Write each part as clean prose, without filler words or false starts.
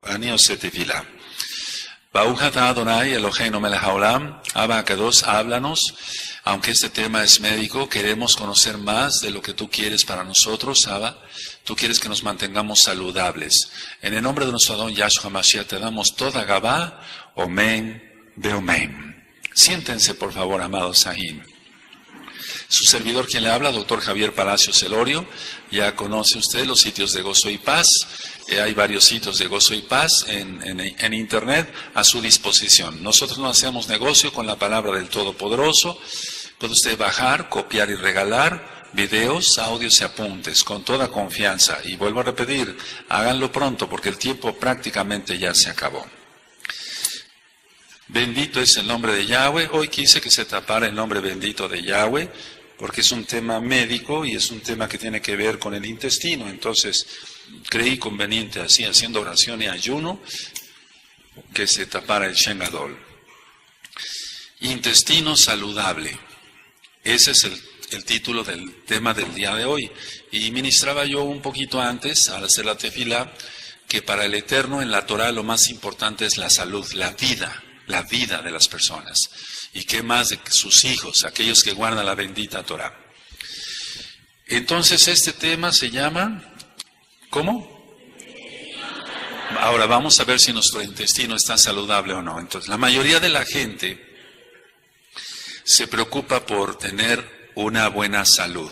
Anio Setefila. Baruch atah Adonai Eloheinu melech haolam, Abba Kadosh, háblanos. Aunque este tema es médico, queremos conocer más de lo que tú quieres para nosotros, Abba. Tú quieres que nos mantengamos saludables. En el nombre de nuestro Adón Yahshua Mashiach te damos toda Gabá, Omen, Beomen. Siéntense, por favor, amados Sahim. Su servidor, quien le habla, doctor Javier Palacios Elorio. Ya conoce usted los sitios de Gozo y Paz. Hay varios sitios de Gozo y Paz en internet a su disposición. Nosotros no hacemos negocio con la palabra del Todopoderoso. Puede usted bajar, copiar y regalar videos, audios y apuntes con toda confianza. Y vuelvo a repetir, háganlo pronto porque el tiempo prácticamente ya se acabó. Bendito es el nombre de Yahweh. Hoy quise que se tapara el nombre bendito de Yahweh porque es un tema médico y es un tema que tiene que ver con el intestino. Entonces creí conveniente así, haciendo oración y ayuno, que se tapara el Shen Gadol. Intestino saludable. Ese es el título del tema del día de hoy. Y ministraba yo un poquito antes, al hacer la tefilá, que para el Eterno en la Torah lo más importante es la salud, la vida de las personas. Y qué más de sus hijos, aquellos que guardan la bendita Torah. Entonces este tema se llama, ¿cómo? Ahora vamos a ver si nuestro intestino está saludable o no. Entonces la mayoría de la gente se preocupa por tener una buena salud.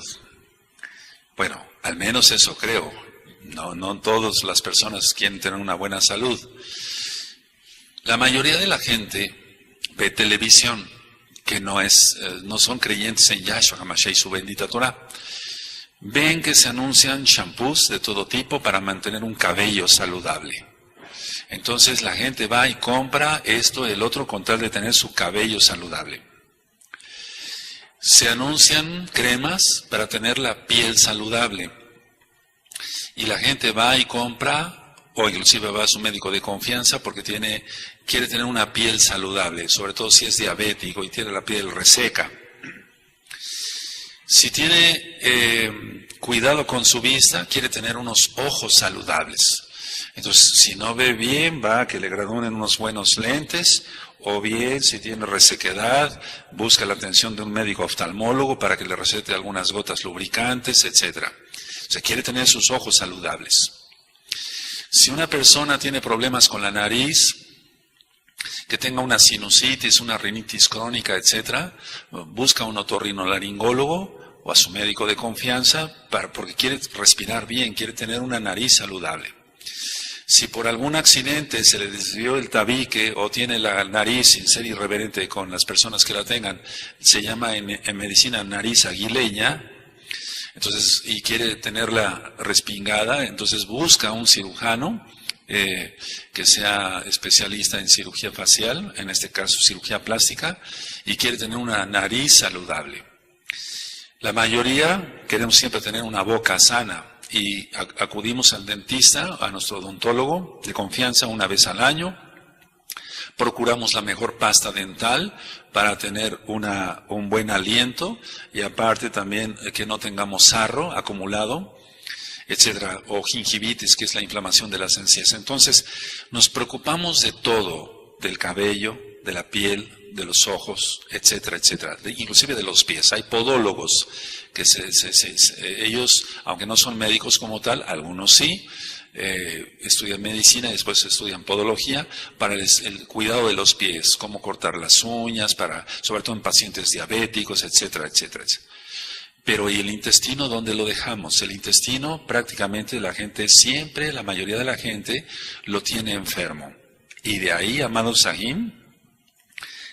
Bueno, al menos eso creo. No todas las personas quieren tener una buena salud. La mayoría de la gente ve televisión, que no son creyentes en Yahshua HaMashiach y su bendita Torah. Ven que se anuncian shampoos de todo tipo para mantener un cabello saludable. Entonces la gente va y compra esto, el otro, con tal de tener su cabello saludable. Se anuncian cremas para tener la piel saludable. Y la gente va y compra, o inclusive va a su médico de confianza porque quiere tener una piel saludable, sobre todo si es diabético y tiene la piel reseca. Si tiene cuidado con su vista, quiere tener unos ojos saludables. Entonces, si no ve bien, va a que le gradúen unos buenos lentes, o bien, si tiene resequedad, busca la atención de un médico oftalmólogo para que le recete algunas gotas lubricantes, etc. O sea, quiere tener sus ojos saludables. Si una persona tiene problemas con la nariz, que tenga una sinusitis, una rinitis crónica, etc., busca a un otorrinolaringólogo o a su médico de confianza porque quiere respirar bien, quiere tener una nariz saludable. Si por algún accidente se le desvió el tabique o tiene la nariz sin ser irreverente con las personas que la tengan, se llama en medicina nariz aguileña, entonces, y quiere tenerla respingada, entonces busca a un cirujano que sea especialista en cirugía facial, en este caso cirugía plástica, y quiere tener una nariz saludable. La mayoría queremos siempre tener una boca sana y acudimos al dentista, a nuestro odontólogo de confianza una vez al año. Procuramos la mejor pasta dental para tener un buen aliento y aparte también que no tengamos sarro acumulado, etcétera, o gingivitis, que es la inflamación de las encías. Entonces, nos preocupamos de todo, del cabello, de la piel, de los ojos, etcétera, etcétera, inclusive de los pies. Hay podólogos que ellos, aunque no son médicos como tal, algunos sí, estudian medicina y después estudian podología para el cuidado de los pies, cómo cortar las uñas, sobre todo en pacientes diabéticos, etcétera, etcétera, etcétera. Pero ¿y el intestino dónde lo dejamos? El intestino prácticamente la mayoría de la gente lo tiene enfermo. Y de ahí, amados Sahim,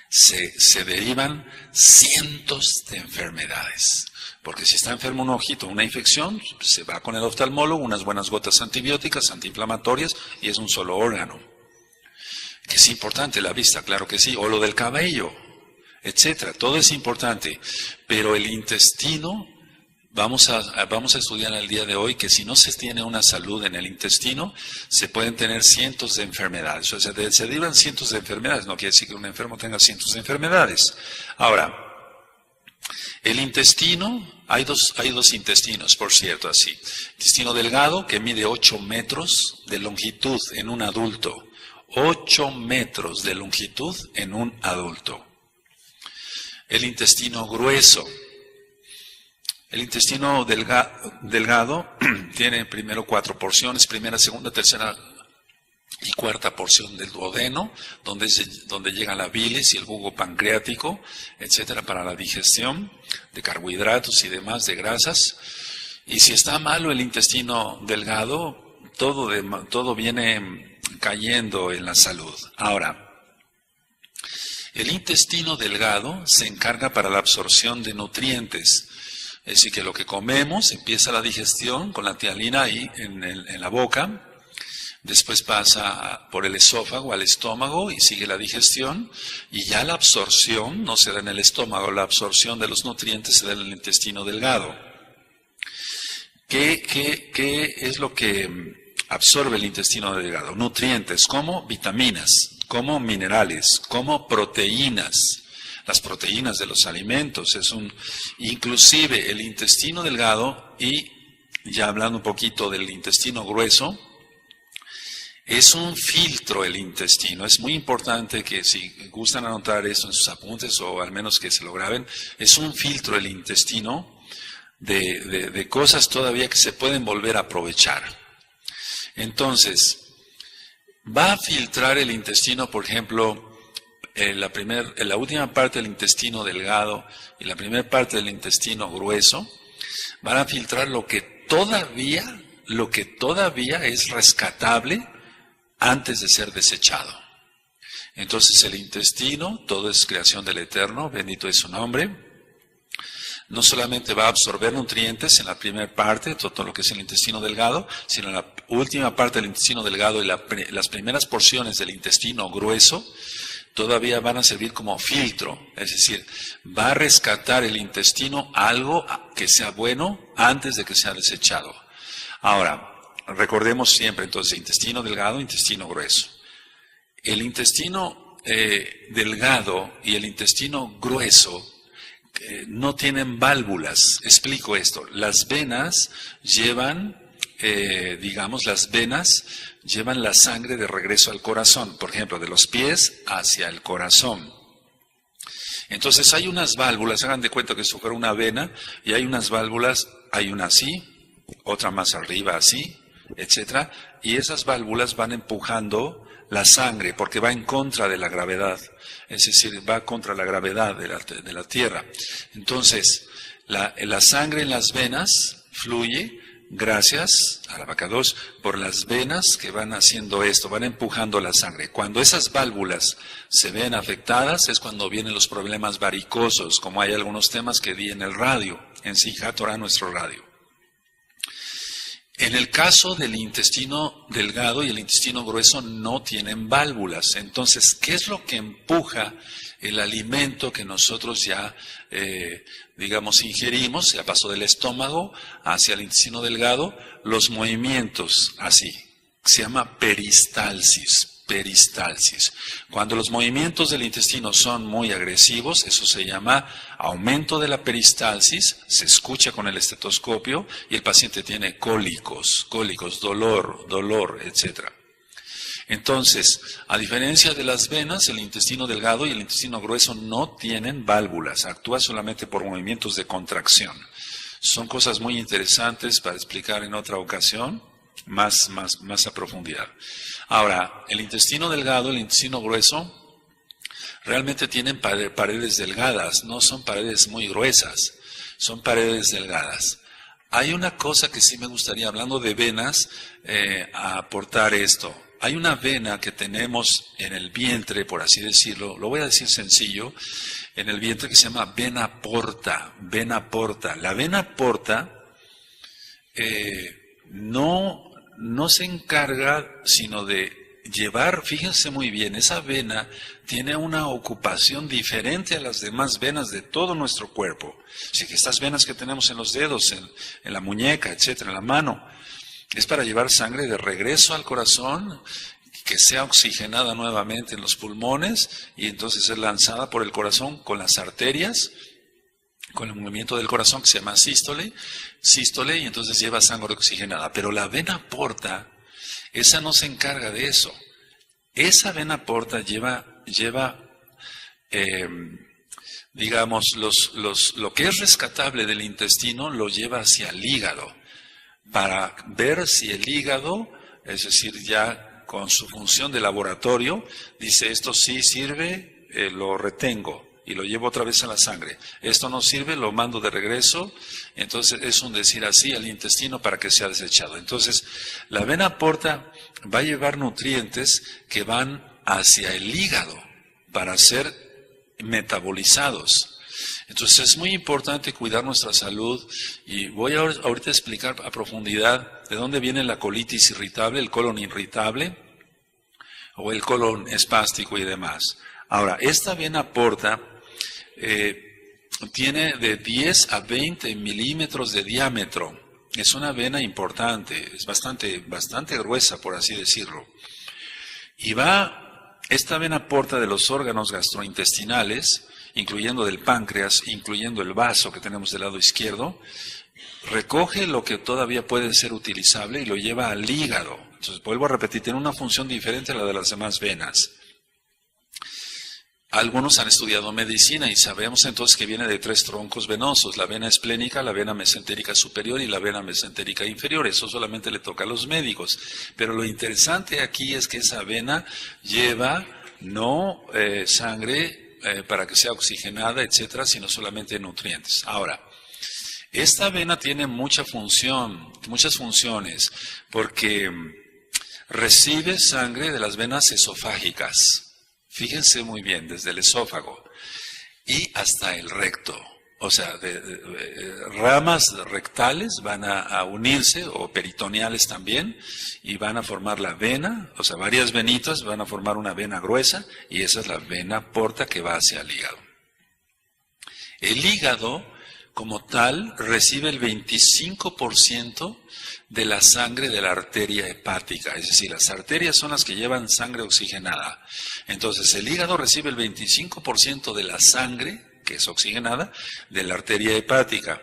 se derivan cientos de enfermedades. Porque si está enfermo un ojito, una infección, se va con el oftalmólogo, unas buenas gotas antibióticas, antiinflamatorias, y es un solo órgano. Que es importante la vista, claro que sí, o lo del cabello, etcétera. Todo es importante, pero el intestino, vamos a estudiar el día de hoy que si no se tiene una salud en el intestino, se pueden tener cientos de enfermedades. O sea, se derivan cientos de enfermedades, no quiere decir que un enfermo tenga cientos de enfermedades. Ahora, El intestino, hay dos intestinos, por cierto, así. Intestino delgado, que mide 8 metros de longitud en un adulto. 8 metros de longitud en un adulto. El intestino grueso. El intestino delgado tiene primero 4 porciones, primera, segunda, tercera y cuarta porción del duodeno, donde llega la bilis y el jugo pancreático, etcétera, para la digestión de carbohidratos y demás, de grasas. Y si está malo el intestino delgado, todo viene cayendo en la salud. Ahora, el intestino delgado se encarga para la absorción de nutrientes. Es decir, que lo que comemos, empieza la digestión con la tialina ahí en la boca, después pasa por el esófago al estómago y sigue la digestión, y ya la absorción no se da en el estómago, la absorción de los nutrientes se da en el intestino delgado. ¿Qué es lo que absorbe el intestino delgado? Nutrientes como vitaminas, como minerales, como proteínas. Las proteínas de los alimentos, inclusive el intestino delgado, y ya hablando un poquito del intestino grueso, es un filtro el intestino. Es muy importante que si gustan anotar esto en sus apuntes, o al menos que se lo graben, es un filtro el intestino de cosas todavía que se pueden volver a aprovechar. Entonces, va a filtrar el intestino, por ejemplo, la última parte del intestino delgado y la primera parte del intestino grueso, van a filtrar lo que todavía es rescatable antes de ser desechado. Entonces el intestino, todo es creación del Eterno, bendito es su nombre. No solamente va a absorber nutrientes en la primera parte, todo lo que es el intestino delgado, sino en la última parte del intestino delgado y las primeras porciones del intestino grueso, todavía van a servir como filtro. Es decir, va a rescatar el intestino algo que sea bueno antes de que sea desechado. Ahora, recordemos siempre entonces intestino delgado, intestino grueso. El intestino delgado y el intestino grueso no tienen válvulas. Explico esto. Las venas llevan la sangre de regreso al corazón, por ejemplo, de los pies hacia el corazón. Entonces hay unas válvulas, hagan de cuenta que esto fuera una vena, y hay unas válvulas, hay una así, otra más arriba así, etcétera, y esas válvulas van empujando la sangre porque va en contra de la gravedad, es decir, va contra la gravedad de la tierra. Entonces, la sangre en las venas fluye gracias al abacados por las venas que van haciendo esto, van empujando la sangre. Cuando esas válvulas se ven afectadas es cuando vienen los problemas varicosos, como hay algunos temas que di en el radio, en Simchat Torah, nuestro radio. En el caso del intestino delgado y el intestino grueso no tienen válvulas. Entonces, ¿qué es lo que empuja el alimento que nosotros ya, ingerimos? Ya pasó del estómago hacia el intestino delgado, los movimientos así. Se llama peristalsis. Cuando los movimientos del intestino son muy agresivos, eso se llama aumento de la peristalsis, se escucha con el estetoscopio y el paciente tiene cólicos, dolor, etc. Entonces, a diferencia de las venas, el intestino delgado y el intestino grueso no tienen válvulas, actúa solamente por movimientos de contracción. Son cosas muy interesantes para explicar en otra ocasión, más a profundidad. Ahora, el intestino delgado, el intestino grueso, realmente tienen paredes delgadas, no son paredes muy gruesas, son paredes delgadas. Hay una cosa que sí me gustaría, hablando de venas, aportar esto. Hay una vena que tenemos en el vientre, por así decirlo, lo voy a decir sencillo, en el vientre que se llama vena porta. La vena porta no se encarga sino de llevar, fíjense muy bien, esa vena tiene una ocupación diferente a las demás venas de todo nuestro cuerpo. Así que estas venas que tenemos en los dedos, en la muñeca, etcétera, en la mano, es para llevar sangre de regreso al corazón, que sea oxigenada nuevamente en los pulmones y entonces es lanzada por el corazón con las arterias con el movimiento del corazón que se llama sístole, y entonces lleva sangre oxigenada. Pero la vena porta, esa no se encarga de eso. Esa vena porta lleva digamos, lo que es rescatable del intestino lo lleva hacia el hígado, para ver si el hígado, es decir, ya con su función de laboratorio, dice esto sí sirve, lo retengo y lo llevo otra vez a la sangre. Esto no sirve, lo mando de regreso. Entonces es un decir así al intestino para que sea desechado. Entonces la vena porta va a llevar nutrientes que van hacia el hígado para ser metabolizados. Entonces es muy importante cuidar nuestra salud y voy ahorita a explicar a profundidad de dónde viene la colitis irritable, el colon irritable o el colon espástico y demás. Ahora, esta vena porta tiene de 10 a 20 milímetros de diámetro. Es una vena importante, es bastante gruesa, por así decirlo. Y esta vena porta de los órganos gastrointestinales, incluyendo del páncreas, incluyendo el vaso que tenemos del lado izquierdo, recoge lo que todavía puede ser utilizable y lo lleva al hígado. Entonces, vuelvo a repetir, tiene una función diferente a la de las demás venas. Algunos han estudiado medicina y sabemos entonces que viene de 3 troncos venosos, la vena esplénica, la vena mesentérica superior y la vena mesentérica inferior. Eso solamente le toca a los médicos. Pero lo interesante aquí es que esa vena lleva no sangre para que sea oxigenada, etcétera, sino solamente nutrientes. Ahora, esta vena tiene muchas funciones, porque recibe sangre de las venas esofágicas. Fíjense muy bien, desde el esófago y hasta el recto. O sea, ramas rectales van a unirse, o peritoneales también, y van a formar la vena, o sea, varias venitas van a formar una vena gruesa, y esa es la vena porta que va hacia el hígado. El hígado, como tal, recibe el 25% de la sangre de la arteria hepática, es decir, las arterias son las que llevan sangre oxigenada. Entonces, el hígado recibe el 25% de la sangre, que es oxigenada, de la arteria hepática.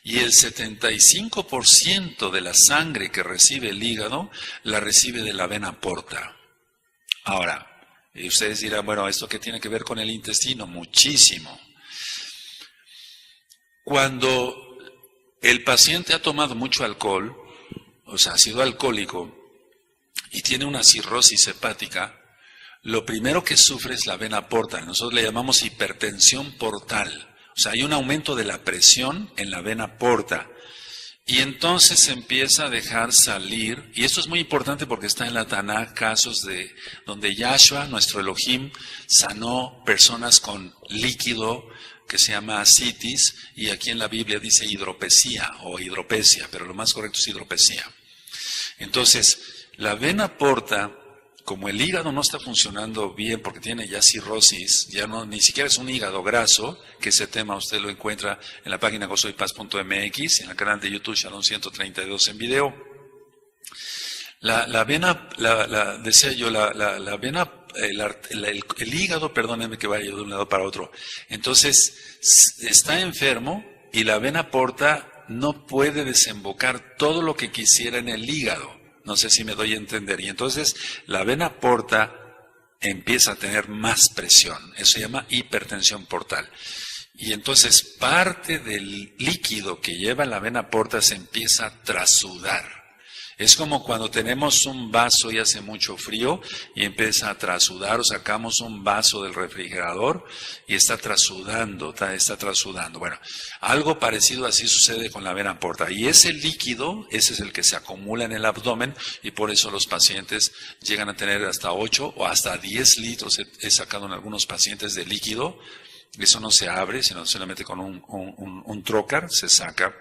Y el 75% de la sangre que recibe el hígado, la recibe de la vena porta. Ahora, y ustedes dirán, bueno, ¿esto qué tiene que ver con el intestino? Muchísimo. Cuando el paciente ha tomado mucho alcohol, o sea, ha sido alcohólico y tiene una cirrosis hepática, lo primero que sufre es la vena porta. Nosotros le llamamos hipertensión portal. O sea, hay un aumento de la presión en la vena porta. Y entonces se empieza a dejar salir, y esto es muy importante porque está en la Tanaj, casos donde Yahshua, nuestro Elohim, sanó personas con líquido que se llama ascitis, y aquí en la Biblia dice hidropesía o hidropesia, pero lo más correcto es hidropesía. Entonces, la vena porta, como el hígado no está funcionando bien porque tiene ya cirrosis, ya no, ni siquiera es un hígado graso, que ese tema usted lo encuentra en la página gozoypaz.mx, en el canal de YouTube Shalom 132 en video. La vena, decía yo, la vena, el hígado, perdónenme que vaya de un lado para otro. Entonces, está enfermo y la vena porta no puede desembocar todo lo que quisiera en el hígado. No sé si me doy a entender. Y entonces, la vena porta empieza a tener más presión. Eso se llama hipertensión portal. Y entonces, parte del líquido que lleva la vena porta se empieza a trasudar. Es como cuando tenemos un vaso y hace mucho frío y empieza a trasudar, o sacamos un vaso del refrigerador y está trasudando. Bueno, algo parecido así sucede con la vena porta. Y ese líquido, ese es el que se acumula en el abdomen, y por eso los pacientes llegan a tener hasta 8 o hasta 10 litros. He sacado en algunos pacientes de líquido. Eso no se abre, sino solamente con un trocar se saca.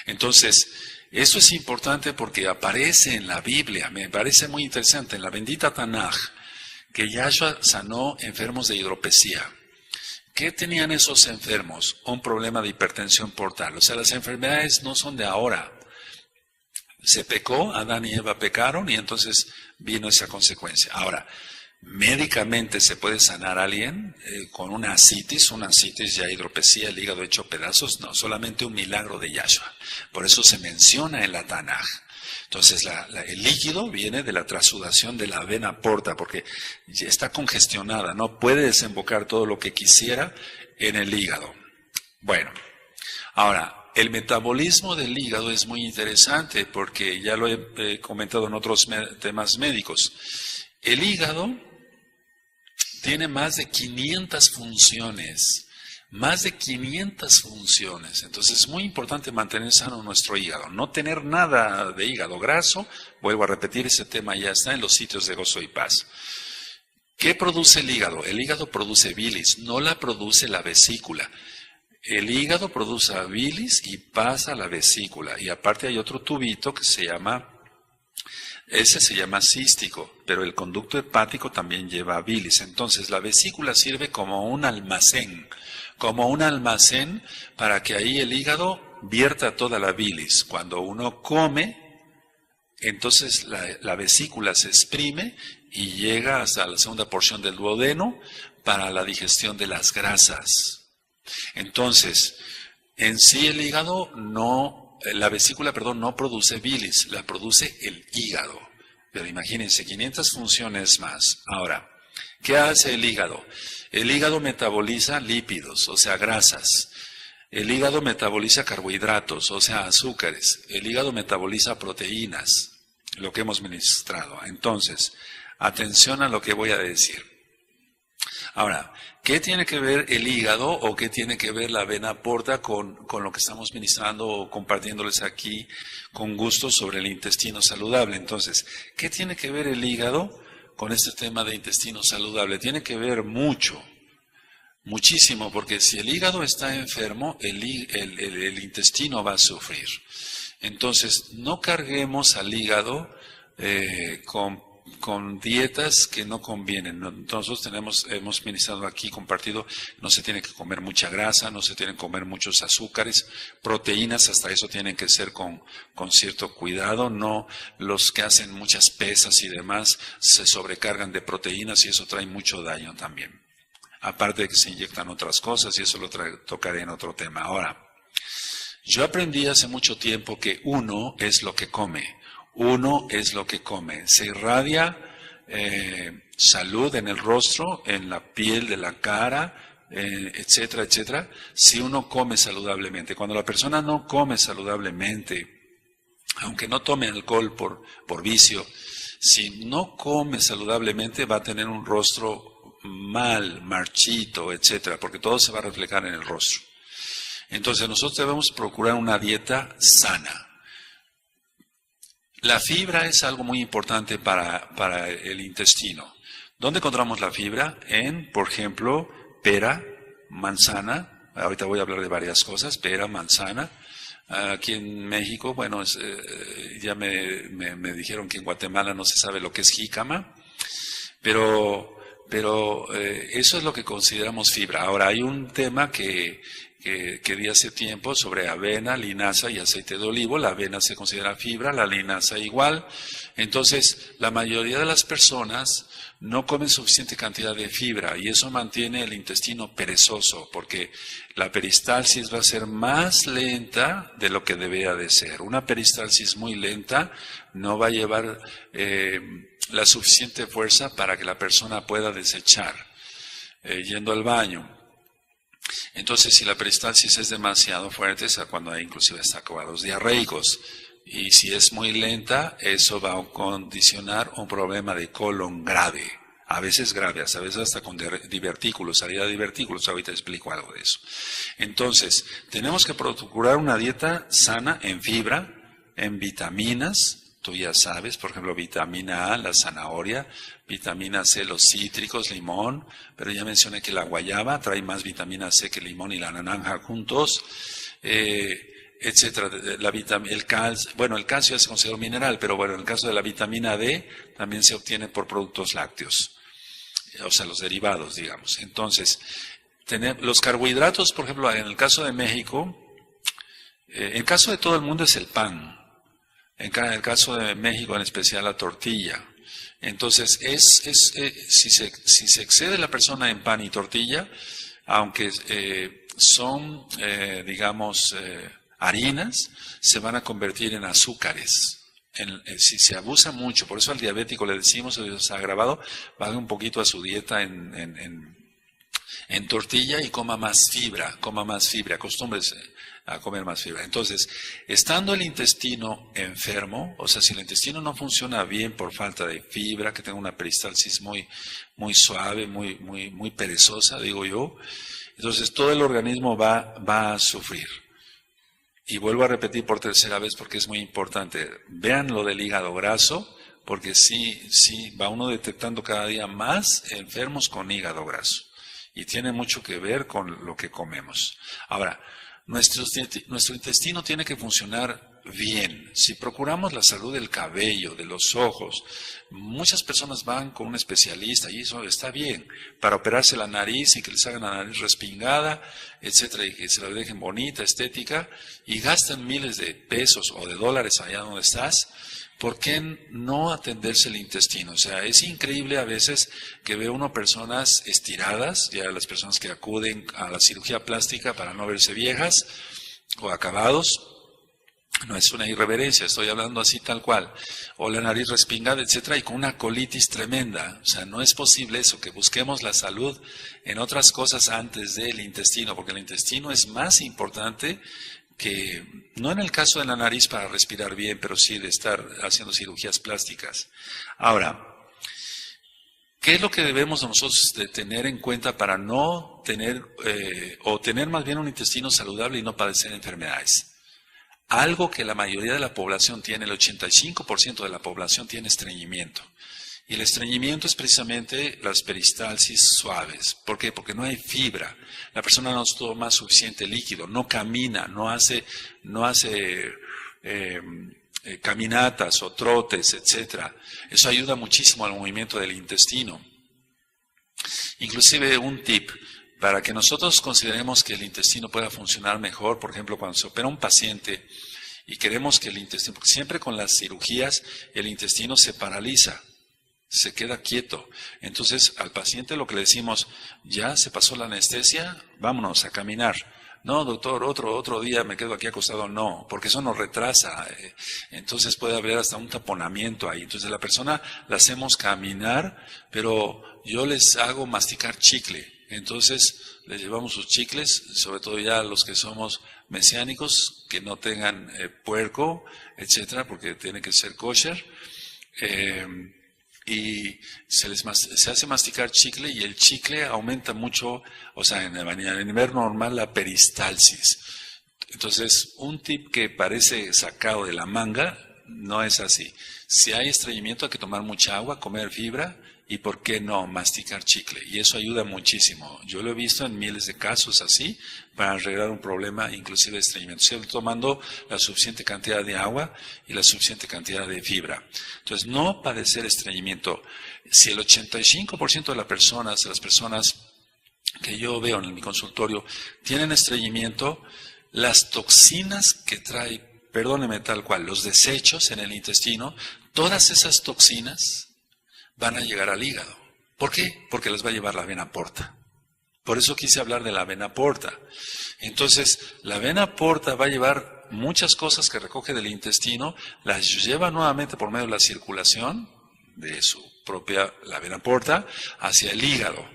Entonces, esto es importante porque aparece en la Biblia, me parece muy interesante, en la bendita Tanaj, que Yahshua sanó enfermos de hidropesía. ¿Qué tenían esos enfermos? Un problema de hipertensión portal. O sea, las enfermedades no son de ahora. Se pecó, Adán y Eva pecaron y entonces vino esa consecuencia. Ahora, Médicamente se puede sanar a alguien con una ascitis ya hidropesía, el hígado hecho pedazos, no, solamente un milagro de Yahshua. Por eso se menciona en la Tanaj. Entonces el líquido viene de la trasudación de la vena porta, porque ya está congestionada, no puede desembocar todo lo que quisiera en el hígado. Bueno, ahora, el metabolismo del hígado es muy interesante porque ya lo he comentado en otros temas médicos. El hígado tiene más de 500 funciones. Más de 500 funciones. Entonces es muy importante mantener sano nuestro hígado. No tener nada de hígado graso. Vuelvo a repetir, ese tema ya está en los sitios de Gozo y Paz. ¿Qué produce el hígado? El hígado produce bilis, no la produce la vesícula. El hígado produce bilis y pasa a la vesícula. Y aparte hay otro tubito que se llama cístico, pero el conducto hepático también lleva bilis. Entonces la vesícula sirve como un almacén para que ahí el hígado vierta toda la bilis. Cuando uno come, entonces la vesícula se exprime y llega hasta la segunda porción del duodeno para la digestión de las grasas. Entonces, en sí el hígado la vesícula, no produce bilis, la produce el hígado. Pero imagínense, 500 funciones más. Ahora, ¿qué hace el hígado? El hígado metaboliza lípidos, o sea, grasas. El hígado metaboliza carbohidratos, o sea, azúcares. El hígado metaboliza proteínas, lo que hemos ministrado. Entonces, atención a lo que voy a decir. Ahora, ¿qué tiene que ver el hígado o qué tiene que ver la vena porta con lo que estamos ministrando o compartiéndoles aquí con gusto sobre el intestino saludable? Entonces, ¿qué tiene que ver el hígado con este tema de intestino saludable? Tiene que ver muchísimo, porque si el hígado está enfermo, el intestino va a sufrir. Entonces, no carguemos al hígado con dietas que no convienen. Nosotros hemos ministrado aquí, compartido, no se tiene que comer mucha grasa, no se tienen que comer muchos azúcares, proteínas, hasta eso tienen que ser con cierto cuidado. No, los que hacen muchas pesas y demás se sobrecargan de proteínas y eso trae mucho daño también. Aparte de que se inyectan otras cosas y eso lo tocaré en otro tema. Ahora, yo aprendí hace mucho tiempo que uno es lo que come. Uno es lo que come. Se irradia salud en el rostro, en la piel de la cara, etcétera, etcétera, si uno come saludablemente. Cuando la persona no come saludablemente, aunque no tome alcohol por vicio, si no come saludablemente va a tener un rostro mal, marchito, etcétera, porque todo se va a reflejar en el rostro. Entonces nosotros debemos procurar una dieta sana. La fibra es algo muy importante para el intestino. ¿Dónde encontramos la fibra? Por ejemplo, pera, manzana. Ahorita voy a hablar de varias cosas. Pera, manzana. Aquí en México, bueno, ya me dijeron que en Guatemala no se sabe lo que es jícama. Pero eso es lo que consideramos fibra. Ahora, hay un tema que di hace tiempo sobre avena, linaza y aceite de olivo. La avena se considera fibra, la linaza igual. Entonces, la mayoría de las personas no comen suficiente cantidad de fibra y eso mantiene el intestino perezoso porque la peristalsis va a ser más lenta de lo que debería de ser. Una peristalsis muy lenta no va a llevar la suficiente fuerza para que la persona pueda desechar yendo al baño. Entonces, si la peristalsis es demasiado fuerte, es cuando hay inclusive hasta cuadros diarreicos. Y si es muy lenta, eso va a condicionar un problema de colon grave. A veces grave, a veces hasta con divertículos, salida de divertículos. Ahorita explico algo de eso. Entonces, tenemos que procurar una dieta sana en fibra, en vitaminas. Tú ya sabes, por ejemplo, vitamina A, la zanahoria, vitamina C, los cítricos, limón, pero ya mencioné que la guayaba trae más vitamina C que el limón y la naranja juntos, etcétera. El calcio ya se considera un mineral, pero bueno, en el caso de la vitamina D también se obtiene por productos lácteos, o sea, los derivados, digamos. Entonces, los carbohidratos, por ejemplo, en el caso de México, en el caso de todo el mundo es el pan. En el caso de México, en especial la tortilla. Entonces, si se excede la persona en pan y tortilla, aunque son, digamos, harinas, se van a convertir en azúcares. Si se abusa mucho, por eso al diabético le decimos, se ha agravado, baje un poquito a su dieta en tortilla y coma más fibra, acostúmbrese a comer más fibra. Entonces, estando el intestino enfermo, o sea, si el intestino no funciona bien por falta de fibra, que tenga una peristalsis muy suave, muy perezosa, digo yo, entonces todo el organismo va a sufrir. Y vuelvo a repetir por tercera vez porque es muy importante. Vean lo del hígado graso, porque sí, va uno detectando cada día más enfermos con hígado graso. Y tiene mucho que ver con lo que comemos. Ahora, nuestro intestino tiene que funcionar bien. Si procuramos la salud del cabello, de los ojos, muchas personas van con un especialista y eso está bien, para operarse la nariz y que les hagan la nariz respingada, etcétera, y que se la dejen bonita, estética, y gastan miles de pesos o de dólares allá donde estás. ¿Por qué no atenderse el intestino? O sea, es increíble a veces que ve uno personas estiradas, ya las personas que acuden a la cirugía plástica para no verse viejas o acabados. No es una irreverencia, estoy hablando así tal cual. O la nariz respingada, etcétera, y con una colitis tremenda. O sea, no es posible eso, que busquemos la salud en otras cosas antes del intestino, porque el intestino es más importante que, no en el caso de la nariz para respirar bien, pero sí de estar haciendo cirugías plásticas. Ahora, ¿qué es lo que debemos nosotros de tener en cuenta para no tener, o tener más bien un intestino saludable y no padecer enfermedades? Algo que la mayoría de la población tiene, el 85% de la población tiene estreñimiento. Y el estreñimiento es precisamente las peristalsis suaves. ¿Por qué? Porque no hay fibra. La persona no toma suficiente líquido, no camina, no hace caminatas o trotes, etcétera. Eso ayuda muchísimo al movimiento del intestino. Inclusive un tip, para que nosotros consideremos que el intestino pueda funcionar mejor, por ejemplo, cuando se opera un paciente y queremos que el intestino, porque siempre con las cirugías el intestino se paraliza, se queda quieto. Entonces al paciente lo que le decimos, ya se pasó la anestesia, vámonos a caminar. No, doctor, otro día me quedo aquí acostado. No, porque eso nos retrasa. Entonces puede haber hasta un taponamiento ahí. Entonces la persona la hacemos caminar, pero yo les hago masticar chicle. Entonces les llevamos sus chicles, sobre todo ya los que somos mesiánicos, que no tengan puerco, etcétera, porque tiene que ser kosher. Y se hace masticar chicle y el chicle aumenta mucho, o sea, en el nivel normal la peristalsis. Entonces, un tip que parece sacado de la manga, no es así. Si hay estreñimiento hay que tomar mucha agua, comer fibra y, ¿por qué no?, masticar chicle. Y eso ayuda muchísimo. Yo lo he visto en miles de casos así, para arreglar un problema, inclusive de estreñimiento. Siempre tomando la suficiente cantidad de agua y la suficiente cantidad de fibra. Entonces, no padecer estreñimiento. Si el 85% de las personas que yo veo en mi consultorio tienen estreñimiento, las toxinas que trae, perdóneme tal cual, los desechos en el intestino, todas esas toxinas van a llegar al hígado. ¿Por qué? Porque las va a llevar la vena porta. Por eso quise hablar de la vena porta. Entonces, la vena porta va a llevar muchas cosas que recoge del intestino, las lleva nuevamente por medio de la circulación de su propia, la vena porta, hacia el hígado.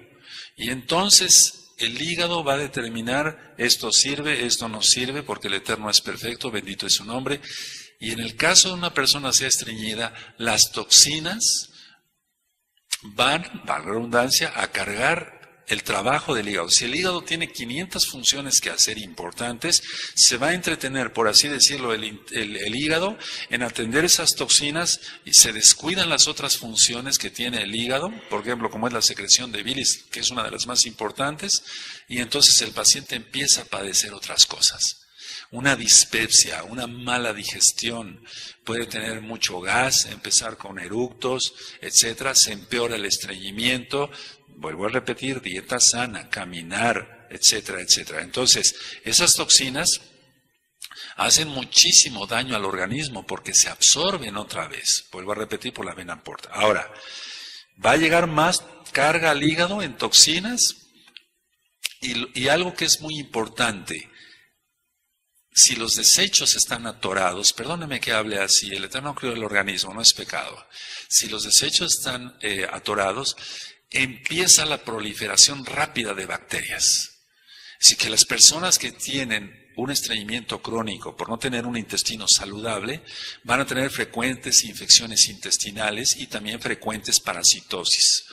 Y entonces el hígado va a determinar, esto sirve, esto no sirve, porque el Eterno es perfecto, bendito es su nombre. Y en el caso de una persona sea estreñida, las toxinas van, valga la redundancia, a cargar el trabajo del hígado. Si el hígado tiene 500 funciones que hacer importantes, se va a entretener, por así decirlo, el hígado en atender esas toxinas y se descuidan las otras funciones que tiene el hígado, por ejemplo, como es la secreción de bilis, que es una de las más importantes, y entonces el paciente empieza a padecer otras cosas. Una dispepsia, una mala digestión, puede tener mucho gas, empezar con eructos, etcétera, se empeora el estreñimiento. Vuelvo a repetir, dieta sana, caminar, etcétera, etcétera. Entonces, esas toxinas hacen muchísimo daño al organismo porque se absorben otra vez. Vuelvo a repetir, por la vena porta. Ahora, va a llegar más carga al hígado en toxinas y algo que es muy importante. Si los desechos están atorados, perdóneme que hable así, el Eterno creó el organismo, no es pecado. Si los desechos están atorados, empieza la proliferación rápida de bacterias. Así que las personas que tienen un estreñimiento crónico por no tener un intestino saludable, van a tener frecuentes infecciones intestinales y también frecuentes parasitosis.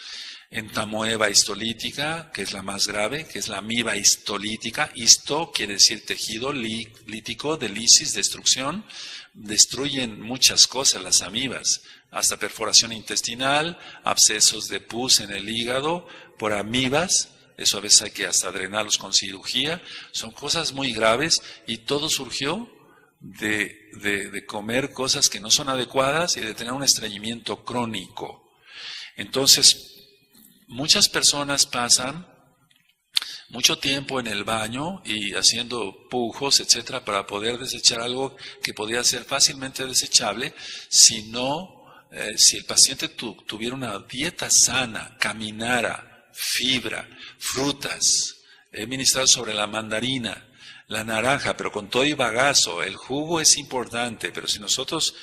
Entamoeba histolítica, que es la más grave, que es la amiba histolítica. Histo quiere decir tejido, lítico, de lisis, destrucción. Destruyen muchas cosas las amibas, hasta perforación intestinal, abscesos de pus en el hígado por amibas. Eso a veces hay que hasta drenarlos con cirugía. Son cosas muy graves y todo surgió de comer cosas que no son adecuadas y de tener un estreñimiento crónico. Entonces, muchas personas pasan mucho tiempo en el baño y haciendo pujos, etcétera, para poder desechar algo que podría ser fácilmente desechable si el paciente tuviera una dieta sana, caminara, fibra, frutas. He ministrado sobre la mandarina, la naranja, pero con todo y bagazo. El jugo es importante, pero si nosotros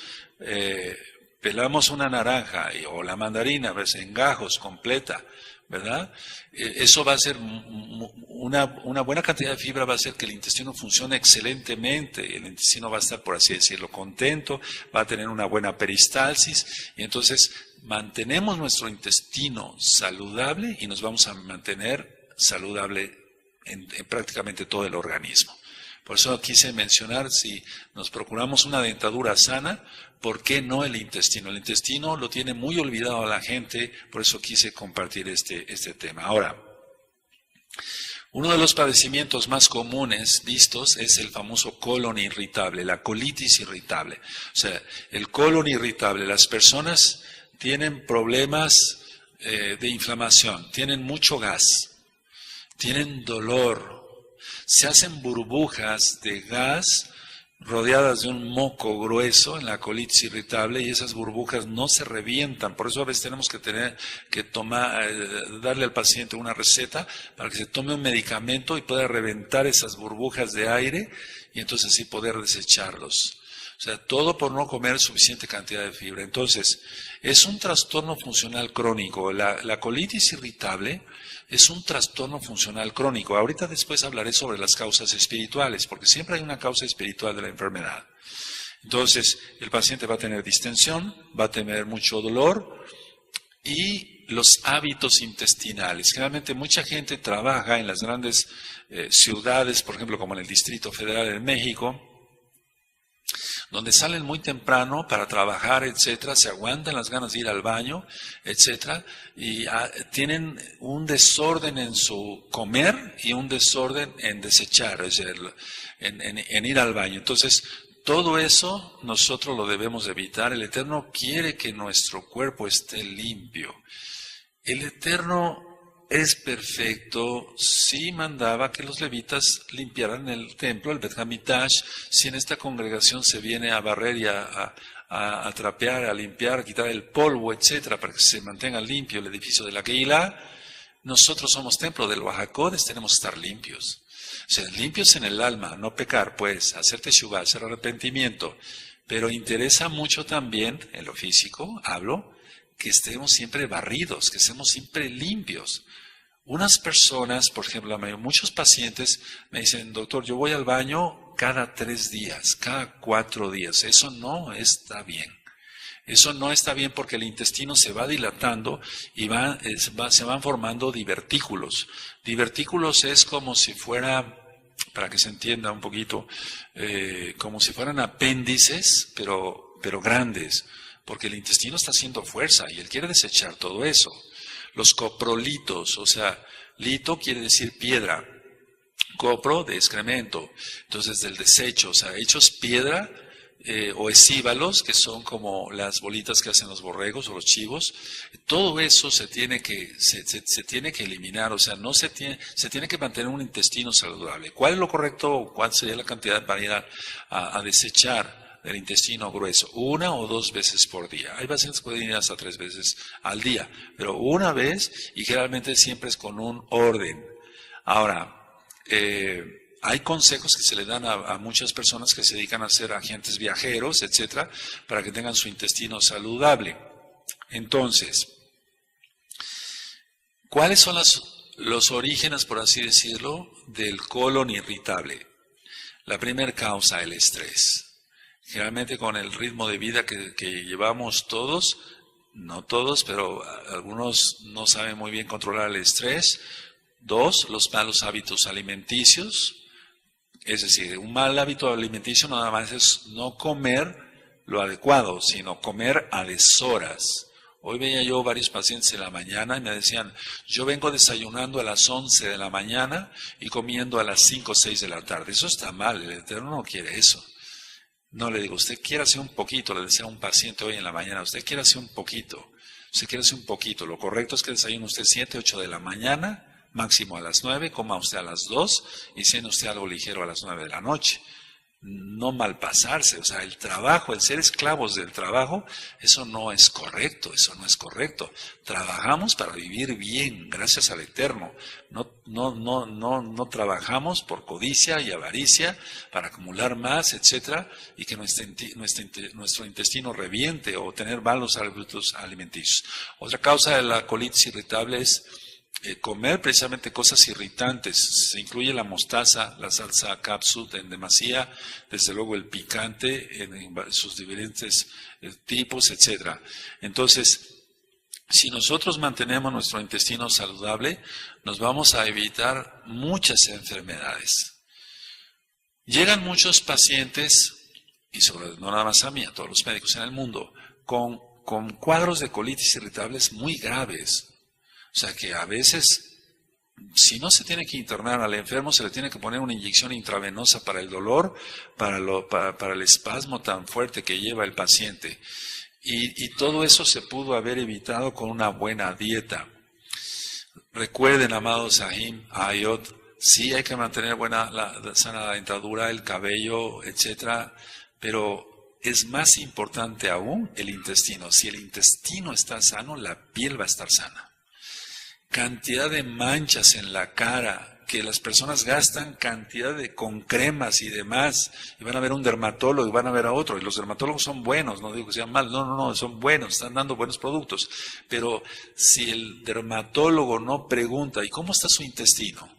pelamos una naranja o la mandarina, pues, en gajos completa, ¿verdad? Eso va a ser una buena cantidad de fibra, va a hacer que el intestino funcione excelentemente. El intestino va a estar, por así decirlo, contento, va a tener una buena peristalsis y entonces mantenemos nuestro intestino saludable y nos vamos a mantener saludable en prácticamente todo el organismo. Por eso quise mencionar, si nos procuramos una dentadura sana, ¿por qué no el intestino? El intestino lo tiene muy olvidado a la gente, por eso quise compartir este tema. Ahora, uno de los padecimientos más comunes vistos es el famoso colon irritable, la colitis irritable. O sea, el colon irritable, las personas tienen problemas de inflamación, tienen mucho gas, tienen dolor, se hacen burbujas de gas rodeadas de un moco grueso en la colitis irritable y esas burbujas no se revientan. Por eso a veces tenemos que darle al paciente una receta para que se tome un medicamento y pueda reventar esas burbujas de aire y entonces así poder desecharlos. O sea, todo por no comer suficiente cantidad de fibra. Entonces, es un trastorno funcional crónico. La colitis irritable es un trastorno funcional crónico. Ahorita después hablaré sobre las causas espirituales, porque siempre hay una causa espiritual de la enfermedad. Entonces, el paciente va a tener distensión, va a tener mucho dolor y los hábitos intestinales. Generalmente mucha gente trabaja en las grandes ciudades, por ejemplo, como en el Distrito Federal de México, donde salen muy temprano para trabajar, etcétera, se aguantan las ganas de ir al baño, etcétera, y tienen un desorden en su comer y un desorden en desechar, es decir, en ir al baño. Entonces, todo eso nosotros lo debemos evitar. El Eterno quiere que nuestro cuerpo esté limpio. El Eterno es perfecto, sí mandaba que los levitas limpiaran el templo, el Bet Hamikdash. Si en esta congregación se viene a barrer y a trapear, a limpiar, a quitar el polvo, etcétera, para que se mantenga limpio el edificio de la Keilah, nosotros somos templo del Oaxacodes, tenemos que estar limpios. O sea, limpios en el alma, no pecar, pues, hacer teshuvah, hacer arrepentimiento. Pero interesa mucho también, en lo físico, hablo, que estemos siempre barridos, que estemos siempre limpios. Unas personas, por ejemplo, muchos pacientes me dicen, doctor, yo voy al baño cada 3 días, cada 4 días. Eso no está bien. Eso no está bien porque el intestino se va dilatando y se van formando divertículos. Divertículos es como si fuera, para que se entienda un poquito, como si fueran apéndices, pero grandes. Porque el intestino está haciendo fuerza y él quiere desechar todo eso. Los coprolitos, o sea, lito quiere decir piedra, copro de excremento, entonces del desecho, o sea, hechos piedra, o escívalos, que son como las bolitas que hacen los borregos o los chivos. Todo eso se tiene que eliminar, o sea, se tiene que mantener un intestino saludable. ¿Cuál es lo correcto? ¿Cuál sería la cantidad para ir a desechar del intestino grueso? 1 o 2 veces por día. Hay pacientes que pueden ir hasta 3 veces al día, pero una vez, y generalmente siempre es con un orden. Ahora, hay consejos que se le dan a muchas personas que se dedican a ser agentes viajeros, etcétera, para que tengan su intestino saludable. Entonces, ¿cuáles son los orígenes, por así decirlo, del colon irritable? La primera causa, el estrés. Generalmente con el ritmo de vida que llevamos todos, no todos, pero algunos no saben muy bien controlar el estrés. 2, los malos hábitos alimenticios. Es decir, un mal hábito alimenticio nada más es no comer lo adecuado, sino comer a deshoras. Hoy veía yo varios pacientes en la mañana y me decían, yo vengo desayunando a las 11 de la mañana y comiendo a las 5 o 6 de la tarde. Eso está mal, el Eterno no quiere eso. No le digo, usted quiere hacer un poquito, le decía a un paciente hoy en la mañana, usted quiere hacer un poquito, lo correcto es que desayune usted 7, 8 de la mañana, máximo a las 9, coma usted a las 2 y cene usted algo ligero a las 9 de la noche. No malpasarse, o sea, el trabajo, el ser esclavos del trabajo, eso no es correcto. Trabajamos para vivir bien, gracias al Eterno. No trabajamos por codicia y avaricia, para acumular más, etcétera, y que nuestro intestino reviente o tener malos hábitos alimenticios. Otra causa de la colitis irritable es comer precisamente cosas irritantes. Se incluye la mostaza, la salsa capsut en demasía, desde luego el picante en sus diferentes tipos, etc. Entonces, si nosotros mantenemos nuestro intestino saludable, nos vamos a evitar muchas enfermedades. Llegan muchos pacientes, y no nada más a mí, a todos los médicos en el mundo, con cuadros de colitis irritables muy graves. O sea que a veces, si no se tiene que internar al enfermo, se le tiene que poner una inyección intravenosa para el dolor, para el espasmo tan fuerte que lleva el paciente. Y todo eso se pudo haber evitado con una buena dieta. Recuerden, amados Sahim, Ayot, sí hay que mantener sana la dentadura, el cabello, etcétera, pero es más importante aún el intestino. Si el intestino está sano, la piel va a estar sana. Cantidad de manchas en la cara, que las personas gastan con cremas y demás, y van a ver un dermatólogo y van a ver a otro, y los dermatólogos son buenos, no digo que sean malos, no, son buenos, están dando buenos productos, pero si el dermatólogo no pregunta, ¿y cómo está su intestino?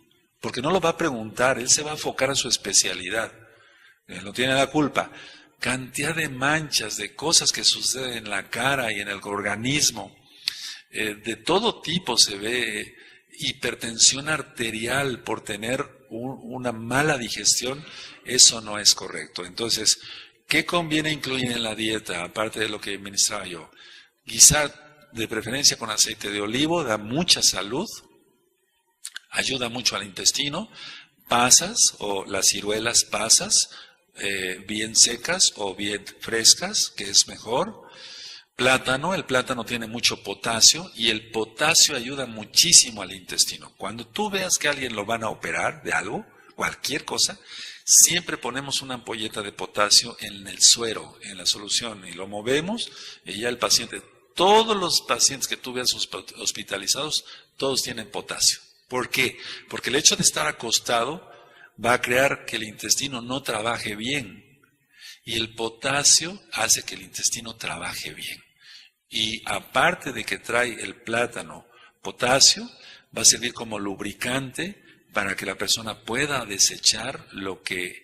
Porque no lo va a preguntar, él se va a enfocar a su especialidad, él no tiene la culpa. Cantidad de manchas, de cosas que suceden en la cara y en el organismo, de todo tipo se ve. Hipertensión arterial por tener una mala digestión, eso no es correcto. Entonces, ¿qué conviene incluir en la dieta, aparte de lo que ministraba yo? Guisar de preferencia con aceite de olivo, da mucha salud, ayuda mucho al intestino. Pasas o las ciruelas pasas, bien secas o bien frescas, que es mejor. Plátano, el plátano tiene mucho potasio y el potasio ayuda muchísimo al intestino. Cuando tú veas que a alguien lo van a operar de algo, cualquier cosa, siempre ponemos una ampolleta de potasio en el suero, en la solución, y lo movemos y ya el paciente, todos los pacientes que tú veas hospitalizados, todos tienen potasio. ¿Por qué? Porque el hecho de estar acostado va a crear que el intestino no trabaje bien y el potasio hace que el intestino trabaje bien. Y aparte de que trae el plátano potasio, va a servir como lubricante para que la persona pueda desechar lo que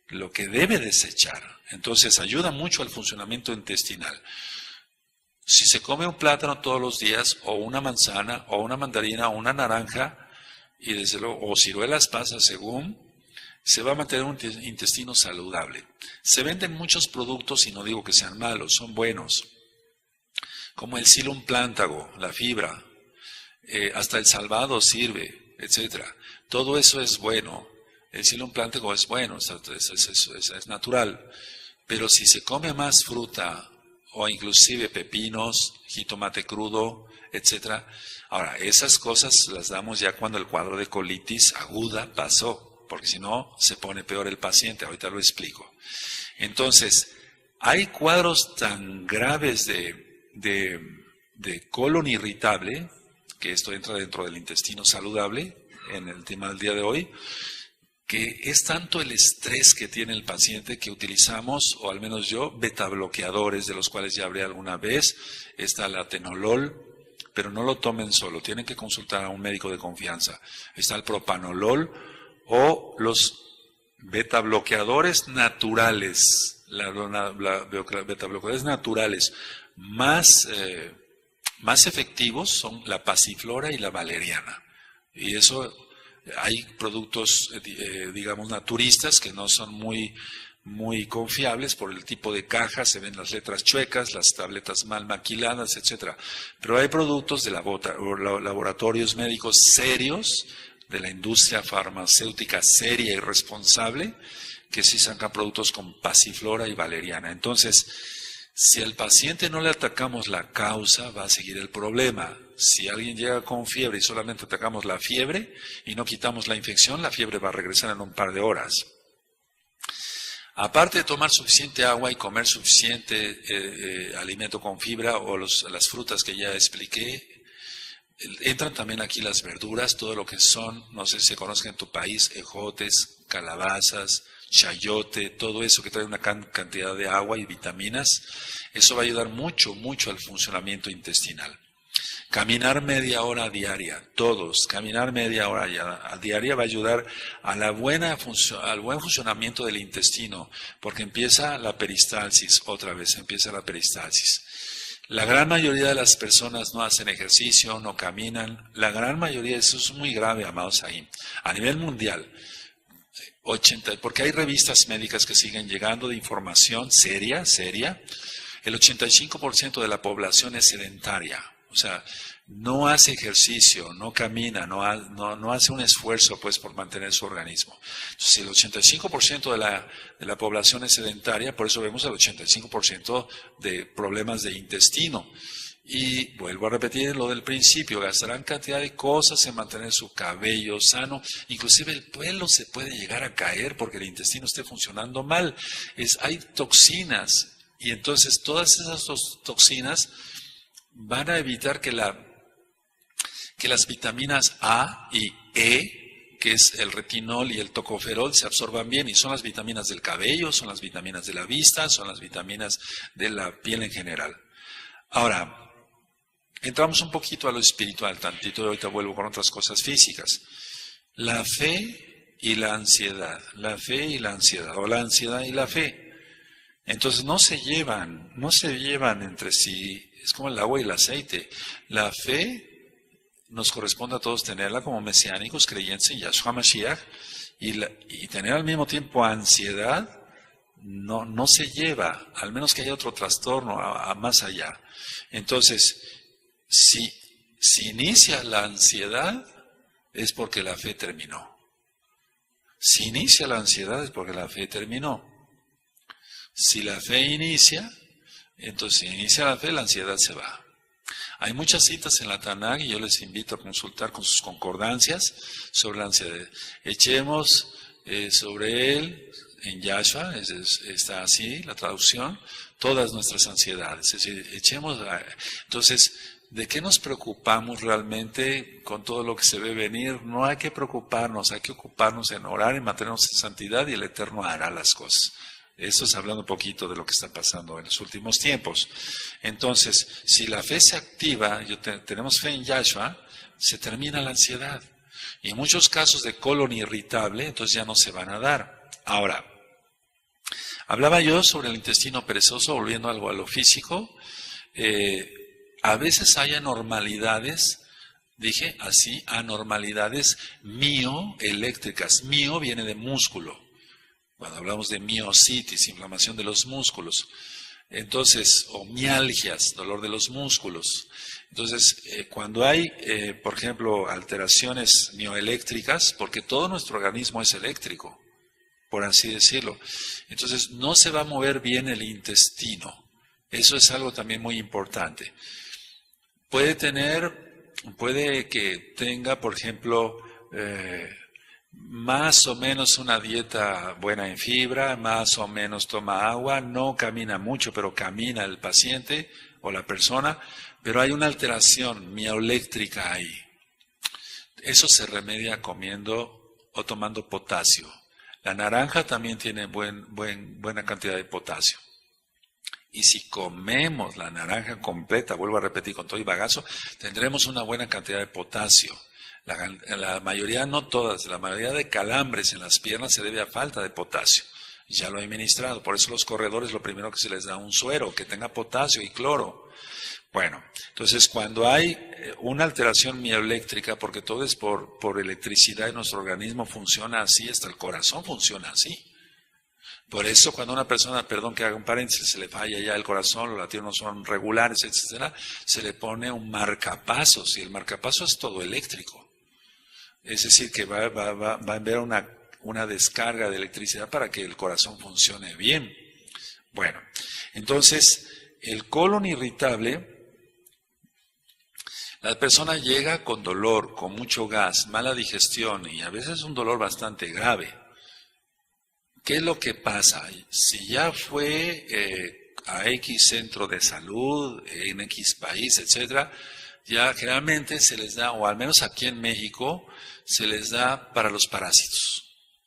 debe desechar. Entonces ayuda mucho al funcionamiento intestinal. Si se come un plátano todos los días, o una manzana, o una mandarina, o una naranja, y desde luego, o ciruelas pasas según, se va a mantener un intestino saludable. Se venden muchos productos, y no digo que sean malos, son buenos, como el psyllium plántago, la fibra, hasta el salvado sirve, etc. Todo eso es bueno. El psyllium plántago es bueno, es natural. Pero si se come más fruta o inclusive pepinos, jitomate crudo, etcétera, ahora esas cosas las damos ya cuando el cuadro de colitis aguda pasó, porque si no se pone peor el paciente, ahorita lo explico. Entonces, hay cuadros tan graves de colon irritable, que esto entra dentro del intestino saludable, en el tema del día de hoy, que es tanto el estrés que tiene el paciente que utilizamos, o al menos yo, betabloqueadores, de los cuales ya hablé alguna vez. Está el atenolol, pero no lo tomen solo, tienen que consultar a un médico de confianza. Está el propanolol o los betabloqueadores naturales, betabloqueadores naturales más efectivos son la pasiflora y la valeriana. Y eso... Hay productos, digamos, naturistas que no son muy confiables por el tipo de caja, se ven las letras chuecas, las tabletas mal maquiladas, etcétera. Pero hay productos de laboratorios médicos serios, de la industria farmacéutica seria y responsable, que sí sacan productos con pasiflora y valeriana. Entonces, si al paciente no le atacamos la causa, va a seguir el problema. Si alguien llega con fiebre y solamente atacamos la fiebre y no quitamos la infección, la fiebre va a regresar en un par de horas. Aparte de tomar suficiente agua y comer suficiente alimento con fibra o las frutas que ya expliqué, entran también aquí las verduras, todo lo que son, no sé si se conozca en tu país, ejotes, calabazas, chayote, todo eso que trae una cantidad de agua y vitaminas. Eso va a ayudar mucho, mucho al funcionamiento intestinal. Caminar media hora diaria, todos, caminar media hora diaria va a ayudar a al buen funcionamiento del intestino, porque empieza la peristalsis, otra vez empieza la peristalsis. La gran mayoría de las personas no hacen ejercicio, no caminan, la gran mayoría, eso es muy grave, amados ahí, a nivel mundial. Porque hay revistas médicas que siguen llegando de información seria, el 85% de la población es sedentaria. O sea, no hace ejercicio, no camina, no hace un esfuerzo pues por mantener su organismo. Entonces, si el 85% de la población es sedentaria, por eso vemos el 85% de problemas de intestino. Y vuelvo a repetir lo del principio, gastarán cantidad de cosas en mantener su cabello sano, inclusive el pelo se puede llegar a caer porque el intestino esté funcionando mal. Hay toxinas y entonces todas esas toxinas van a evitar que las vitaminas A y E, que es el retinol y el tocoferol, se absorban bien, y son las vitaminas del cabello, son las vitaminas de la vista, son las vitaminas de la piel en general. Ahora, entramos un poquito a lo espiritual, tantito, y ahorita vuelvo con otras cosas físicas. La fe y la ansiedad, o la ansiedad y la fe. Entonces no se llevan entre sí. Es como el agua y el aceite. La fe nos corresponde a todos tenerla como mesiánicos, creyentes en Yahshua Mashiach, y tener al mismo tiempo ansiedad no se lleva, al menos que haya otro trastorno a más allá. Entonces, si inicia la ansiedad, es porque la fe terminó. Si inicia la ansiedad, es porque la fe terminó. Si la fe inicia, entonces si inicia la fe, la ansiedad se va. Hay muchas citas en la Tanaj y yo les invito a consultar con sus concordancias sobre la ansiedad. Echemos sobre él, en Yahshua, está así la traducción, todas nuestras ansiedades. Es decir, entonces, ¿de qué nos preocupamos realmente con todo lo que se ve venir? No hay que preocuparnos, hay que ocuparnos en orar, en mantenernos en santidad, y el Eterno hará las cosas. Esto es hablando un poquito de lo que está pasando en los últimos tiempos. Entonces, si la fe se activa, tenemos fe en Yahshua, se termina la ansiedad. Y en muchos casos de colon irritable, entonces ya no se van a dar. Ahora, hablaba yo sobre el intestino perezoso, volviendo algo a lo físico. A veces hay anormalidades, dije así, anormalidades mioeléctricas. Mio viene de músculo. Cuando hablamos de miositis, inflamación de los músculos, entonces, o mialgias, dolor de los músculos. Entonces, cuando hay, por ejemplo, alteraciones mioeléctricas, porque todo nuestro organismo es eléctrico, por así decirlo. Entonces no se va a mover bien el intestino. Eso es algo también muy importante. Puede que tenga, por ejemplo, más o menos una dieta buena en fibra, más o menos toma agua, no camina mucho, pero camina el paciente o la persona, pero hay una alteración mioeléctrica ahí. Eso se remedia comiendo o tomando potasio. La naranja también tiene buena cantidad de potasio. Y si comemos la naranja completa, vuelvo a repetir con todo y bagazo, tendremos una buena cantidad de potasio. La mayoría, no todas, la mayoría de calambres en las piernas se debe a falta de potasio. Ya lo he ministrado, por eso los corredores lo primero que se les da un suero que tenga potasio y cloro. Bueno, entonces cuando hay una alteración mioeléctrica, porque todo es por electricidad y nuestro organismo funciona así, hasta el corazón funciona así. Por eso cuando una persona, perdón que haga un paréntesis, se le falla ya el corazón, los latidos no son regulares, etcétera, se le pone un marcapasos y el marcapasos es todo eléctrico. Es decir, que va a haber una descarga de electricidad para que el corazón funcione bien. Bueno, entonces el colon irritable, la persona llega con dolor, con mucho gas, mala digestión y a veces un dolor bastante grave. ¿Qué es lo que pasa? Si ya fue a X centro de salud, en X país, etcétera, ya generalmente se les da, o al menos aquí en México, se les da para los parásitos.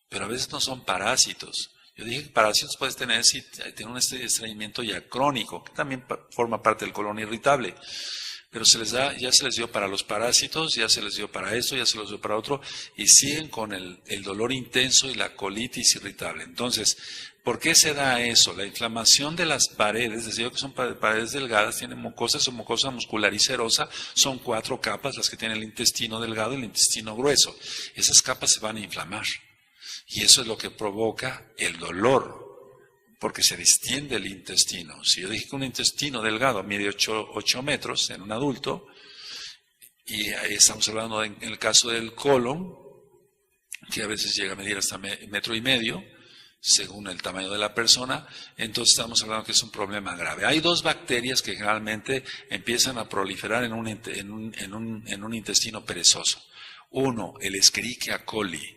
Pero a veces no son parásitos. Yo dije que parásitos puedes tener si tiene un estreñimiento ya crónico, que también forma parte del colon irritable. Pero se les da, ya se les dio para los parásitos, ya se les dio para esto, ya se les dio para otro, y siguen con el dolor intenso y la colitis irritable. Entonces, ¿por qué se da eso? La inflamación de las paredes, decía que son paredes delgadas, tienen mucosas o mucosa muscular y serosa, son 4 capas las que tiene el intestino delgado y el intestino grueso. Esas capas se van a inflamar, y eso es lo que provoca el dolor. Porque se distiende el intestino. Si yo dije que un intestino delgado mide 8 metros en un adulto, y ahí estamos hablando en el caso del colon, que a veces llega a medir hasta 1,5 metros, según el tamaño de la persona, entonces estamos hablando que es un problema grave. Hay 2 bacterias que generalmente empiezan a proliferar en un intestino perezoso. Uno, el Escherichia coli.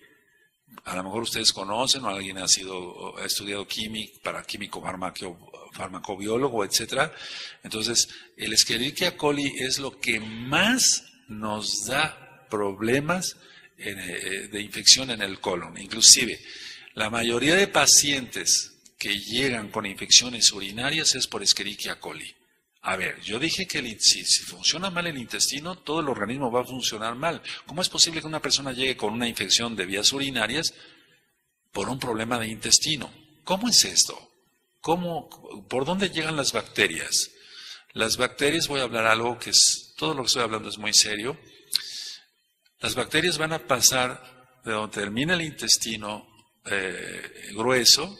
A lo mejor ustedes conocen o alguien ha estudiado químico farmacobiólogo, etcétera. Entonces, el Escherichia coli es lo que más nos da problemas de infección en el colon. Inclusive, la mayoría de pacientes que llegan con infecciones urinarias es por Escherichia coli. A ver, yo dije que si funciona mal el intestino, todo el organismo va a funcionar mal. ¿Cómo es posible que una persona llegue con una infección de vías urinarias por un problema de intestino? ¿Cómo es esto? ¿Por dónde llegan las bacterias? Las bacterias, voy a hablar algo todo lo que estoy hablando es muy serio. Las bacterias van a pasar de donde termina el intestino grueso,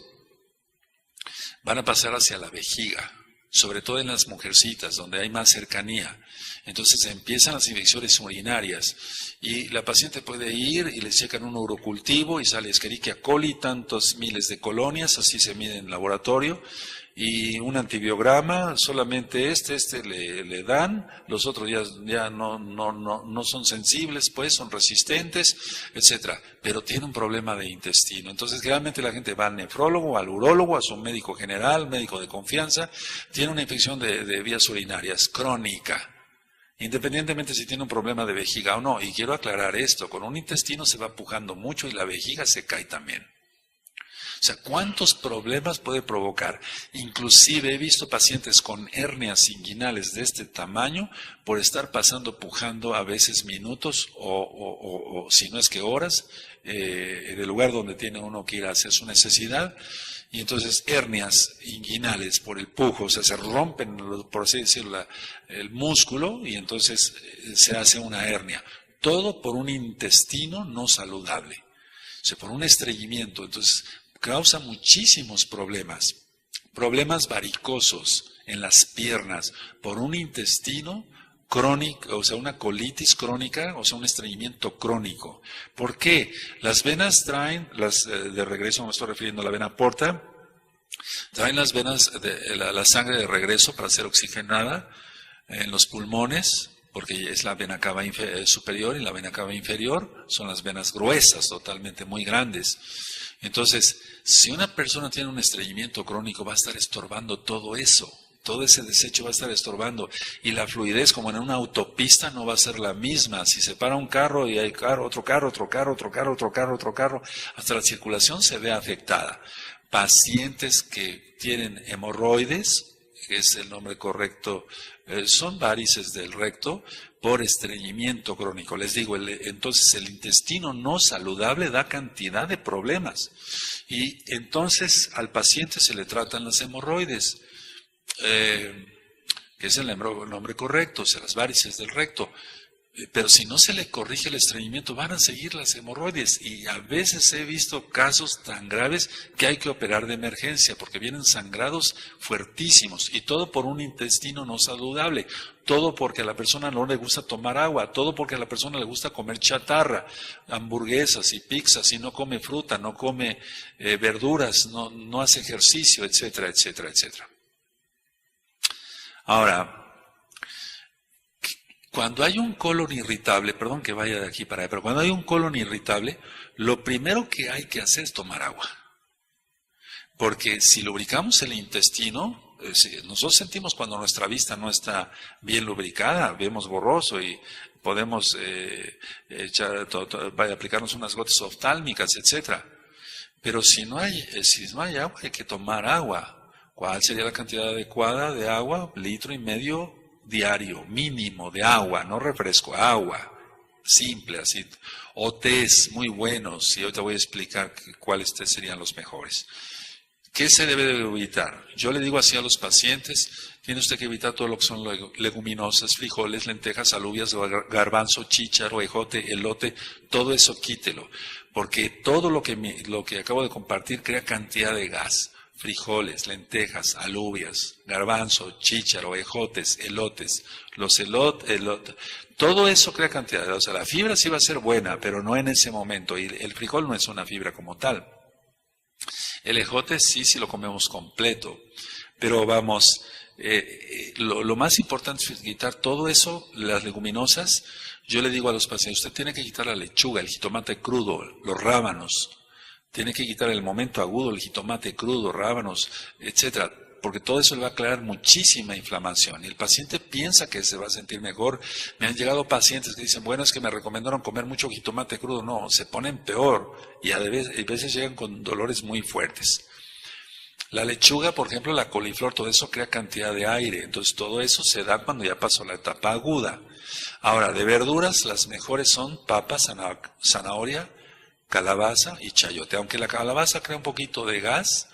van a pasar hacia la vejiga. Sobre todo en las mujercitas, donde hay más cercanía. Entonces empiezan las infecciones urinarias y la paciente puede ir y le checan un urocultivo y sale Escherichia coli, tantos miles de colonias, así se mide en laboratorio, y un antibiograma, solamente le dan, los otros ya no son sensibles, pues son resistentes, etcétera, pero tiene un problema de intestino. Entonces generalmente la gente va al nefrólogo, al urólogo, a su médico general, médico de confianza, tiene una infección de vías urinarias crónica, independientemente si tiene un problema de vejiga o no. Y quiero aclarar esto, con un intestino se va pujando mucho y la vejiga se cae también. O sea, ¿cuántos problemas puede provocar? Inclusive he visto pacientes con hernias inguinales de este tamaño por estar pujando a veces minutos o si no es que horas del lugar donde tiene uno que ir a hacer su necesidad. Y entonces hernias inguinales por el pujo, o sea, se rompen, por así decirlo, el músculo y entonces se hace una hernia. Todo por un intestino no saludable, o sea, por un estreñimiento. Entonces causa muchísimos problemas varicosos en las piernas por un intestino crónica, o sea, una colitis crónica, o sea, un estreñimiento crónico. ¿Por qué? Las venas traen, de regreso me estoy refiriendo a la vena porta, traen las venas, la sangre de regreso para ser oxigenada en los pulmones, porque es la vena cava superior y la vena cava inferior son las venas gruesas, totalmente muy grandes. Entonces, si una persona tiene un estreñimiento crónico, va a estar estorbando todo eso. Todo ese desecho va a estar estorbando. Y la fluidez, como en una autopista, no va a ser la misma. Si se para un carro y hay otro carro, hasta la circulación se ve afectada. Pacientes que tienen hemorroides, que es el nombre correcto, son varices del recto por estreñimiento crónico. Les digo, entonces el intestino no saludable da cantidad de problemas. Y entonces al paciente se le tratan las hemorroides. Que es el nombre correcto, o sea, las varices del recto. Pero si no se le corrige el estreñimiento, van a seguir las hemorroides. Y a veces he visto casos tan graves que hay que operar de emergencia, porque vienen sangrados fuertísimos. Y todo por un intestino no saludable. Todo porque a la persona no le gusta tomar agua. Todo porque a la persona le gusta comer chatarra, hamburguesas y pizzas, y no come fruta, no come verduras, no hace ejercicio, etcétera, etcétera, etcétera. Ahora, cuando hay un colon irritable, perdón que vaya de aquí para allá, pero cuando hay un colon irritable, lo primero que hay que hacer es tomar agua. Porque si lubricamos el intestino, nosotros sentimos cuando nuestra vista no está bien lubricada, vemos borroso y podemos aplicarnos unas gotas oftálmicas, etc. Pero si no hay agua, hay que tomar agua. ¿Cuál sería la cantidad adecuada de agua? 1,5 litros diario, mínimo de agua, no refresco, agua, simple así. O tés muy buenos, y ahorita voy a explicar cuáles tés serían los mejores. ¿Qué se debe de evitar? Yo le digo así a los pacientes, tiene usted que evitar todo lo que son leguminosas, frijoles, lentejas, alubias, garbanzo, chícharo, ejote, elote, todo eso quítelo, porque todo lo que acabo de compartir crea cantidad de gas. Frijoles, lentejas, alubias, garbanzo, chícharo, ejotes, elotes, todo eso crea cantidad. O sea, la fibra sí va a ser buena, pero no en ese momento. Y el frijol no es una fibra como tal. El ejote sí lo comemos completo. Pero vamos, lo más importante es quitar todo eso, las leguminosas. Yo le digo a los pacientes, usted tiene que quitar la lechuga, el jitomate crudo, los rábanos. Tiene que quitar el momento agudo, el jitomate crudo, rábanos, etcétera, porque todo eso le va a crear muchísima inflamación. Y el paciente piensa que se va a sentir mejor. Me han llegado pacientes que dicen, bueno, es que me recomendaron comer mucho jitomate crudo. No, se ponen peor y a veces llegan con dolores muy fuertes. La lechuga, por ejemplo, la coliflor, todo eso crea cantidad de aire. Entonces todo eso se da cuando ya pasó la etapa aguda. Ahora, de verduras, las mejores son papa, zanahoria, calabaza y chayote, aunque la calabaza crea un poquito de gas,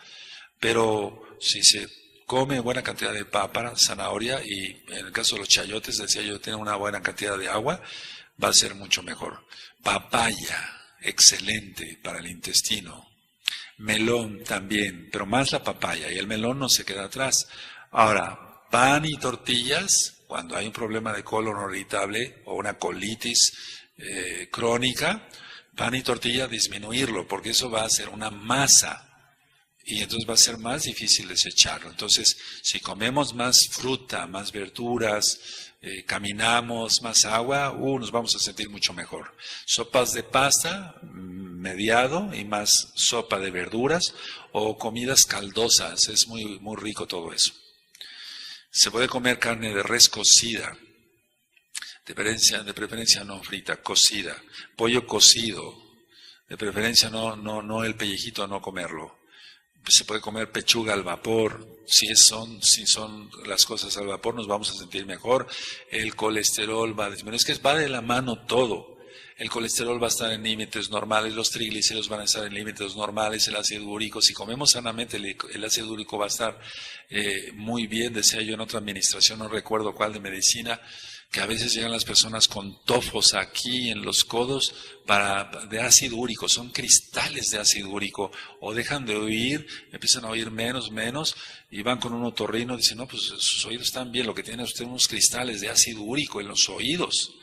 pero si se come buena cantidad de papa, zanahoria y en el caso de los chayotes, decía yo, tiene una buena cantidad de agua, va a ser mucho mejor. Papaya, excelente para el intestino. Melón también, pero más la papaya y el melón no se queda atrás. Ahora, pan y tortillas, cuando hay un problema de colon irritable o una colitis crónica, pan y tortilla disminuirlo, porque eso va a ser una masa y entonces va a ser más difícil desecharlo. Entonces, si comemos más fruta, más verduras, caminamos, más agua, nos vamos a sentir mucho mejor. Sopas de pasta, mediado, y más sopa de verduras o comidas caldosas, es muy, muy rico todo eso. Se puede comer carne de res cocida. De preferencia no frita, cocida. Pollo cocido, de preferencia no el pellejito, no comerlo. Se puede comer pechuga al vapor. Si son las cosas al vapor, nos vamos a sentir mejor. El colesterol va a disminuir. Es que va de la mano todo. El colesterol va a estar en límites normales, los triglicéridos van a estar en límites normales, el ácido úrico. Si comemos sanamente, el ácido úrico va a estar muy bien. Decía yo en otra administración, no recuerdo cuál de medicina, que a veces llegan las personas con tofos aquí en los codos de ácido úrico, son cristales de ácido úrico, o dejan de oír, empiezan a oír menos, y van con un otorrino y dicen, no, pues sus oídos están bien, lo que tiene usted unos cristales de ácido úrico en los oídos.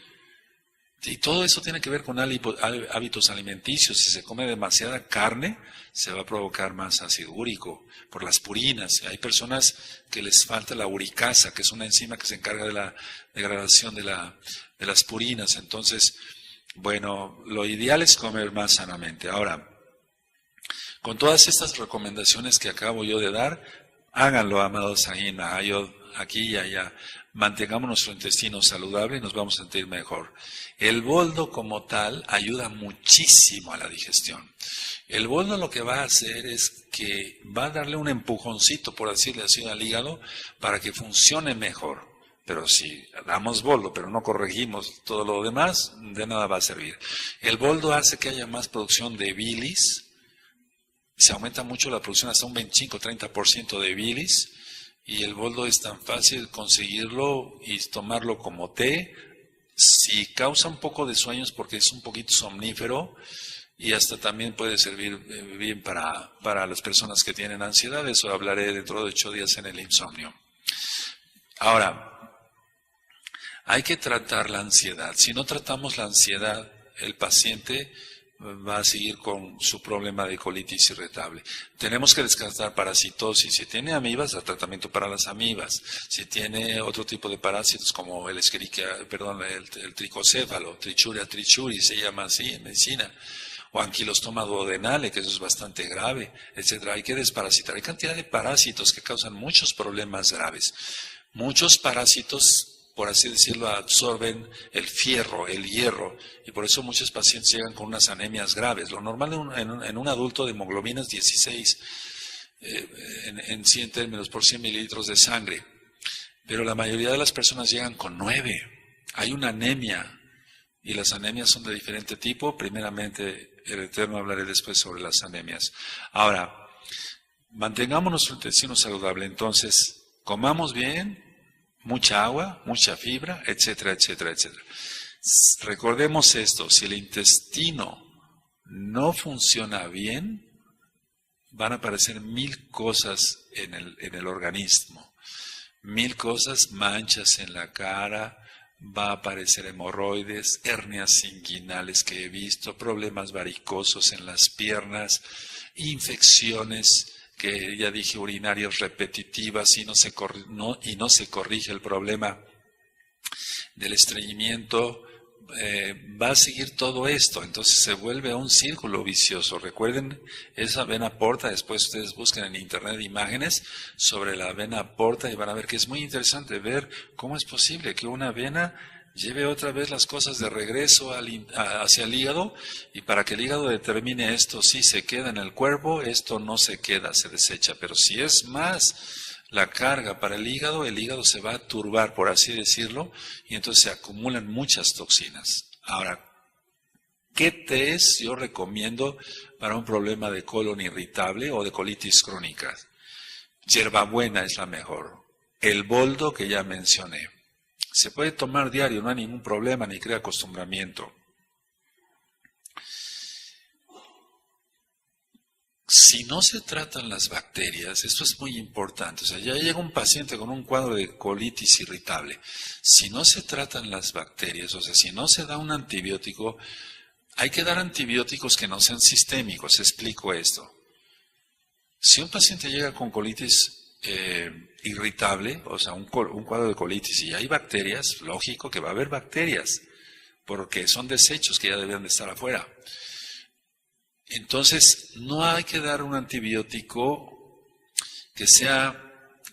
Y todo eso tiene que ver con hábitos alimenticios. Si se come demasiada carne, se va a provocar más ácido úrico por las purinas. Hay personas que les falta la uricasa, que es una enzima que se encarga de la degradación de las purinas. Entonces, bueno, lo ideal es comer más sanamente. Ahora, con todas estas recomendaciones que acabo yo de dar, háganlo, amados aquí y allá. Mantengamos nuestro intestino saludable y nos vamos a sentir mejor. El boldo como tal ayuda muchísimo a la digestión. El boldo lo que va a hacer es que va a darle un empujoncito, por decirle así, al hígado para que funcione mejor. Pero si damos boldo, pero no corregimos todo lo demás, de nada va a servir. El boldo hace que haya más producción de bilis. Se aumenta mucho la producción hasta un 25-30% de bilis. Y el boldo es tan fácil conseguirlo y tomarlo como té. Si causa un poco de sueños porque es un poquito somnífero y hasta también puede servir bien para las personas que tienen ansiedad. Eso hablaré dentro de 8 días en el insomnio. Ahora, hay que tratar la ansiedad. Si no tratamos la ansiedad, el paciente va a seguir con su problema de colitis irritable. Tenemos que descartar parasitosis. Si tiene amibas, el tratamiento para las amibas. Si tiene otro tipo de parásitos como el tricocéfalo, Trichuria trichuri, se llama así en medicina, o anquilostoma duodenale, que eso es bastante grave, etcétera. Hay que desparasitar. Hay cantidad de parásitos que causan muchos problemas graves. Muchos parásitos, por así decirlo, absorben el fierro, el hierro, y por eso muchos pacientes llegan con unas anemias graves. Lo normal en un adulto de hemoglobina es 16 en 100 términos por 100 mililitros de sangre, pero la mayoría de las personas llegan con 9. Hay una anemia, y las anemias son de diferente tipo. Primeramente, el Eterno hablaré después sobre las anemias. Ahora, mantengamos nuestro intestino saludable, entonces, comamos bien, mucha agua, mucha fibra, etcétera, etcétera, etcétera. Recordemos esto, si el intestino no funciona bien, van a aparecer 1000 cosas en el organismo. 1000 cosas, manchas en la cara, va a aparecer hemorroides, hernias inguinales que he visto, problemas varicosos en las piernas, infecciones, que ya dije, urinarias repetitivas, y no se corrige el problema del estreñimiento, va a seguir todo esto. Entonces se vuelve un círculo vicioso. Recuerden esa vena porta. Después ustedes busquen en internet imágenes sobre la vena porta y van a ver que es muy interesante ver cómo es posible que una vena lleve otra vez las cosas de regreso hacia el hígado, y para que el hígado determine esto sí se queda en el cuerpo, esto no se queda, se desecha. Pero si es más la carga para el hígado se va a turbar, por así decirlo, y entonces se acumulan muchas toxinas. Ahora, ¿qué tés yo recomiendo para un problema de colon irritable o de colitis crónica? Hierbabuena es la mejor. El boldo que ya mencioné. Se puede tomar diario, no hay ningún problema, ni crea acostumbramiento. Si no se tratan las bacterias, esto es muy importante, o sea, ya llega un paciente con un cuadro de colitis irritable. Si no se tratan las bacterias, o sea, si no se da un antibiótico, hay que dar antibióticos que no sean sistémicos. Explico esto. Si un paciente llega con colitis irritable, o sea, un cuadro de colitis y hay bacterias, lógico que va a haber bacterias, porque son desechos que ya deben de estar afuera. Entonces, no hay que dar un antibiótico que sea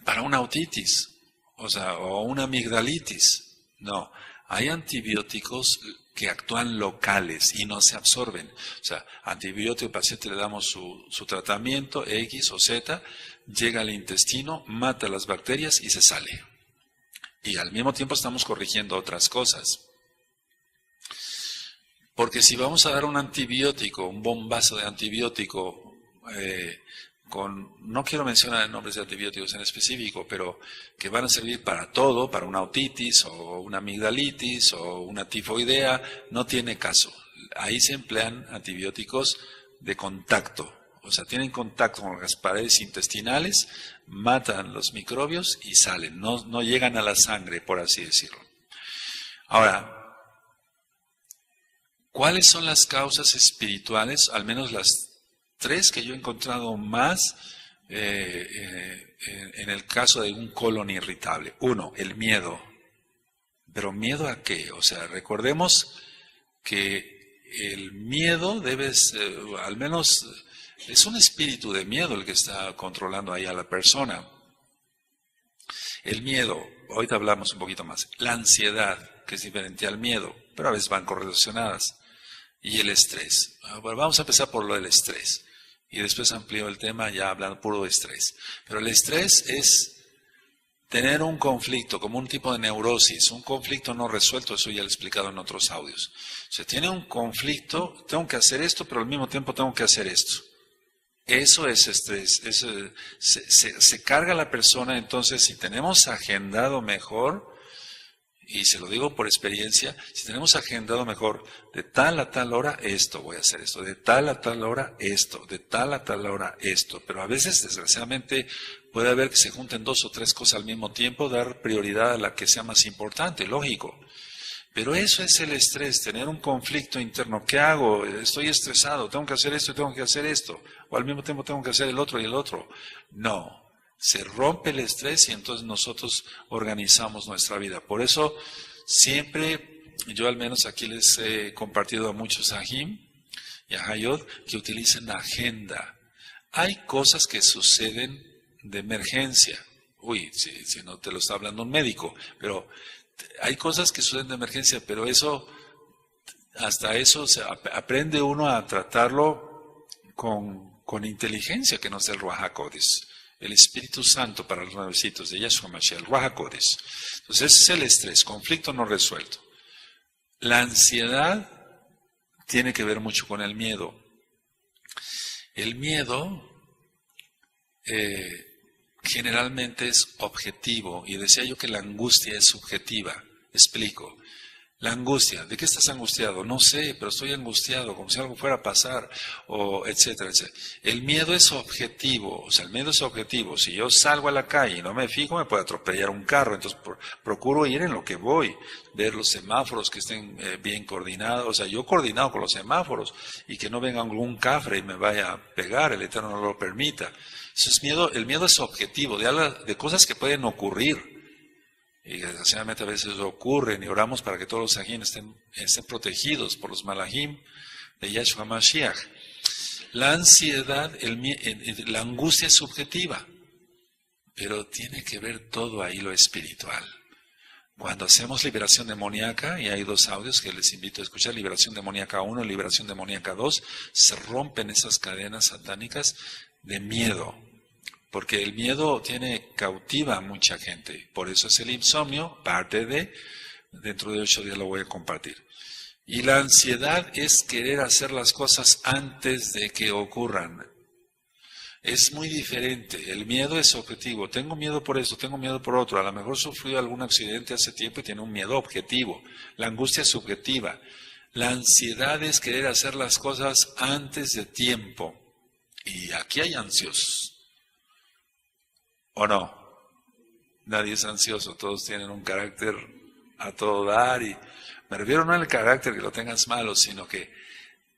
para una otitis, o sea, o una amigdalitis. No, hay antibióticos que actúan locales y no se absorben. O sea, antibiótico, al paciente le damos su tratamiento X o Z, llega al intestino, mata las bacterias y se sale. Y al mismo tiempo estamos corrigiendo otras cosas. Porque si vamos a dar un antibiótico, un bombazo de antibiótico no quiero mencionar nombres de antibióticos en específico, pero que van a servir para todo, para una otitis o una amigdalitis o una tifoidea, no tiene caso. Ahí se emplean antibióticos de contacto, o sea, tienen contacto con las paredes intestinales, matan los microbios y salen, no llegan a la sangre, por así decirlo. Ahora, ¿cuáles son las causas espirituales? Al menos las 3 que yo he encontrado más en el caso de un colon irritable. 1, el miedo. ¿Pero miedo a qué? O sea, recordemos que el miedo al menos, es un espíritu de miedo el que está controlando ahí a la persona. El miedo, ahorita hablamos un poquito más. La ansiedad, que es diferente al miedo, pero a veces van correlacionadas. Y el estrés. Bueno, vamos a empezar por lo del estrés. Y después amplío el tema ya hablando puro de estrés. Pero el estrés es tener un conflicto, como un tipo de neurosis, un conflicto no resuelto, eso ya lo he explicado en otros audios. O sea, tiene un conflicto, tengo que hacer esto, pero al mismo tiempo tengo que hacer esto. Eso es estrés. Se carga la persona, entonces si tenemos agendado mejor, y se lo digo por experiencia, si tenemos agendado mejor, de tal a tal hora esto, voy a hacer esto, de tal a tal hora esto, de tal a tal hora esto, pero a veces desgraciadamente puede haber que se junten 2 o 3 cosas al mismo tiempo, dar prioridad a la que sea más importante, lógico. Pero eso es el estrés, tener un conflicto interno. ¿Qué hago? Estoy estresado, tengo que hacer esto y tengo que hacer esto, o al mismo tiempo tengo que hacer el otro y el otro. No. Se rompe el estrés y entonces nosotros organizamos nuestra vida. Por eso siempre, yo al menos aquí les he compartido a muchos Ajim y a Hayod que utilicen agenda. Hay cosas que suceden de emergencia. Uy, si no te lo está hablando un médico, pero hay cosas que suceden de emergencia, pero hasta eso aprende uno a tratarlo con inteligencia, que no es el Ruach HaKodesh. El Espíritu Santo para los nuevecitos de Yahshua Mashiach, el Ruach HaKodesh. Entonces ese es el estrés, conflicto no resuelto. La ansiedad tiene que ver mucho con el miedo. El miedo generalmente es objetivo, y decía yo que la angustia es subjetiva. Explico. La angustia, ¿de qué estás angustiado? No sé, pero estoy angustiado, como si algo fuera a pasar, o etcétera, etcétera. El miedo es objetivo, o sea, el miedo es objetivo. Si yo salgo a la calle y no me fijo, me puede atropellar un carro, entonces procuro ir en lo que voy, ver los semáforos que estén bien coordinados, o sea, yo coordinado con los semáforos, y que no venga algún cafre y me vaya a pegar, el Eterno no lo permita. Eso es miedo, el miedo es objetivo, de cosas que pueden ocurrir. Y desgraciadamente a veces ocurren, y oramos para que todos los Ajim estén protegidos por los Malahim de Yahshua Mashiach. La ansiedad, la angustia es subjetiva, pero tiene que ver todo ahí lo espiritual. Cuando hacemos liberación demoníaca, y hay 2 audios que les invito a escuchar, liberación demoníaca 1 y liberación demoníaca 2, se rompen esas cadenas satánicas de miedo. Porque el miedo cautiva a mucha gente. Por eso es el insomnio, dentro de 8 días lo voy a compartir. Y la ansiedad es querer hacer las cosas antes de que ocurran. Es muy diferente. El miedo es objetivo. Tengo miedo por esto, tengo miedo por otro. A lo mejor sufrió algún accidente hace tiempo y tiene un miedo objetivo. La angustia es subjetiva. La ansiedad es querer hacer las cosas antes de tiempo. Y aquí hay ansiosos. ¿O no? Nadie es ansioso, todos tienen un carácter a todo dar, y me refiero no al carácter que lo tengas malo, sino que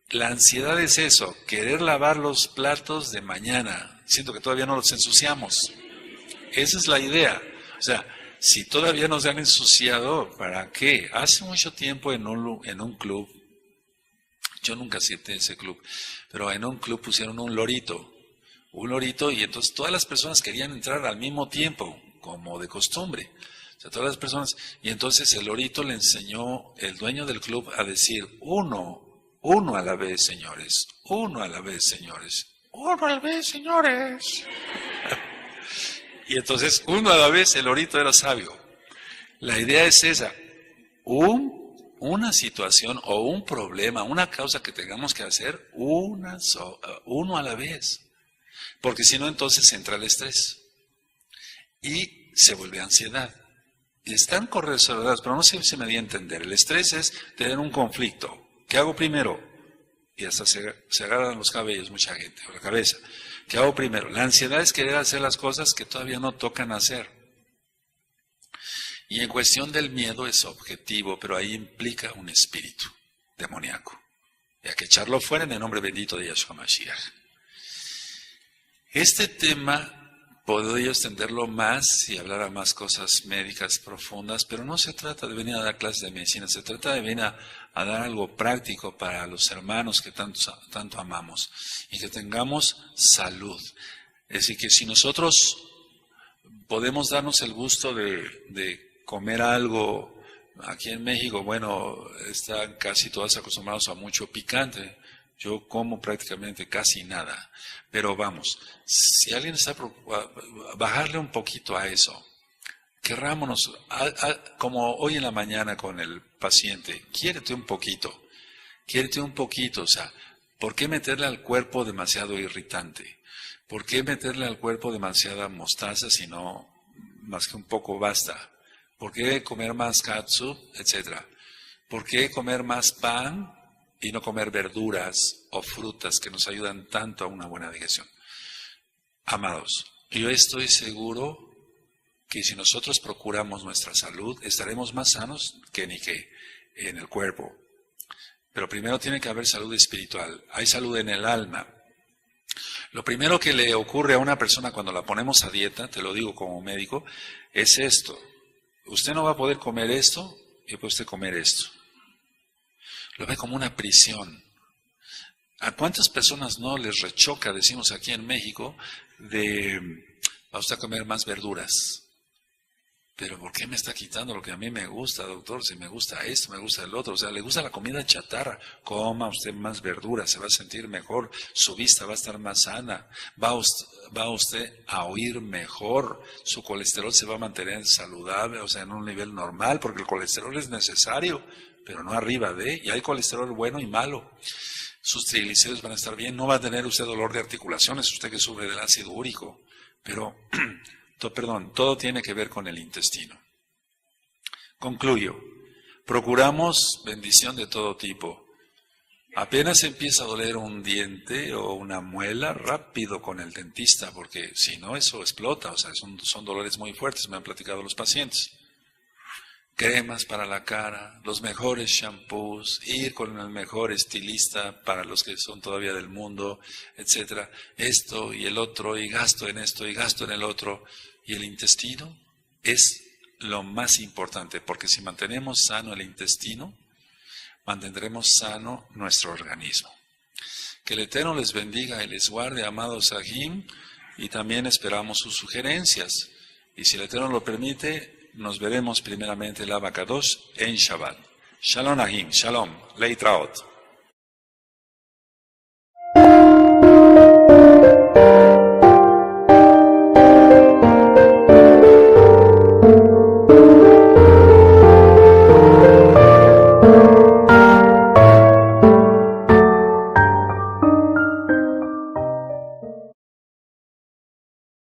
la ansiedad es eso, querer lavar los platos de mañana, siento que todavía no los ensuciamos. Esa es la idea. O sea, si todavía no se han ensuciado, ¿para qué? Hace mucho tiempo en un club, yo nunca asistí a ese club, pero en un club pusieron un lorito, y entonces todas las personas querían entrar al mismo tiempo, como de costumbre. O sea, todas las personas, y entonces el lorito le enseñó, el dueño del club, a decir, uno a la vez, señores, uno a la vez, señores, uno a la vez, señores. Y entonces, uno a la vez, el lorito era sabio. La idea es esa, una situación o un problema, una causa que tengamos que hacer, uno a la vez. Porque si no, entonces entra el estrés y se vuelve ansiedad. Y están correlacionadas, pero no sé si me di a entender. El estrés es tener un conflicto. ¿Qué hago primero? Y hasta se agarran los cabellos mucha gente, o la cabeza. ¿Qué hago primero? La ansiedad es querer hacer las cosas que todavía no tocan hacer. Y en cuestión del miedo es objetivo, pero ahí implica un espíritu demoníaco. Y hay que echarlo fuera en el nombre bendito de Yahshua Mashiach. Este tema podría extenderlo más y hablar a más cosas médicas profundas, pero no se trata de venir a dar clases de medicina, se trata de venir a dar algo práctico para los hermanos que tanto amamos y que tengamos salud. Es decir, que si nosotros podemos darnos el gusto de comer algo, aquí en México, bueno, están casi todos acostumbrados a mucho picante. Yo como prácticamente casi nada. Pero vamos, si alguien está preocupado, bajarle un poquito a eso. Querrámonos, como hoy en la mañana con el paciente, quiérete un poquito, o sea, ¿por qué meterle al cuerpo demasiado irritante? ¿Por qué meterle al cuerpo demasiada mostaza si no, más que un poco basta? ¿Por qué comer más katsu, etcétera? ¿Por qué comer más pan y no comer verduras o frutas que nos ayudan tanto a una buena digestión? Amados, yo estoy seguro que si nosotros procuramos nuestra salud, estaremos más sanos que ni que en el cuerpo. Pero primero tiene que haber salud espiritual. Hay salud en el alma. Lo primero que le ocurre a una persona cuando la ponemos a dieta, te lo digo como médico, es esto. Usted no va a poder comer esto y puede usted comer esto. Lo ve como una prisión. ¿A cuántas personas no les rechoca, decimos aquí en México, va usted a comer más verduras? Pero ¿por qué me está quitando lo que a mí me gusta, doctor? Si me gusta esto, me gusta el otro. O sea, le gusta la comida chatarra. Coma usted más verduras, se va a sentir mejor. Su vista va a estar más sana. Va usted a oír mejor. Su colesterol se va a mantener saludable, o sea, en un nivel normal, porque el colesterol es necesario, pero no arriba de. Y hay colesterol bueno y malo. Sus triglicéridos van a estar bien. No va a tener usted dolor de articulaciones, usted que sufre del ácido úrico. Pero... todo tiene que ver con el intestino. Concluyo. Procuramos bendición de todo tipo. Apenas empieza a doler un diente o una muela, rápido con el dentista, porque si no eso explota, o sea, son dolores muy fuertes, me han platicado los pacientes. Cremas para la cara, los mejores shampoos, ir con el mejor estilista para los que son todavía del mundo, etcétera. Esto y el otro, y gasto en esto y gasto en el otro. Y el intestino es lo más importante, porque si mantenemos sano el intestino, mantendremos sano nuestro organismo. Que el Eterno les bendiga y les guarde, amados Sahim, y también esperamos sus sugerencias. Y si el Eterno lo permite, nos veremos primeramente el Abacadosh en Shabbat. Shalom Ahim, Shalom, Leitraot.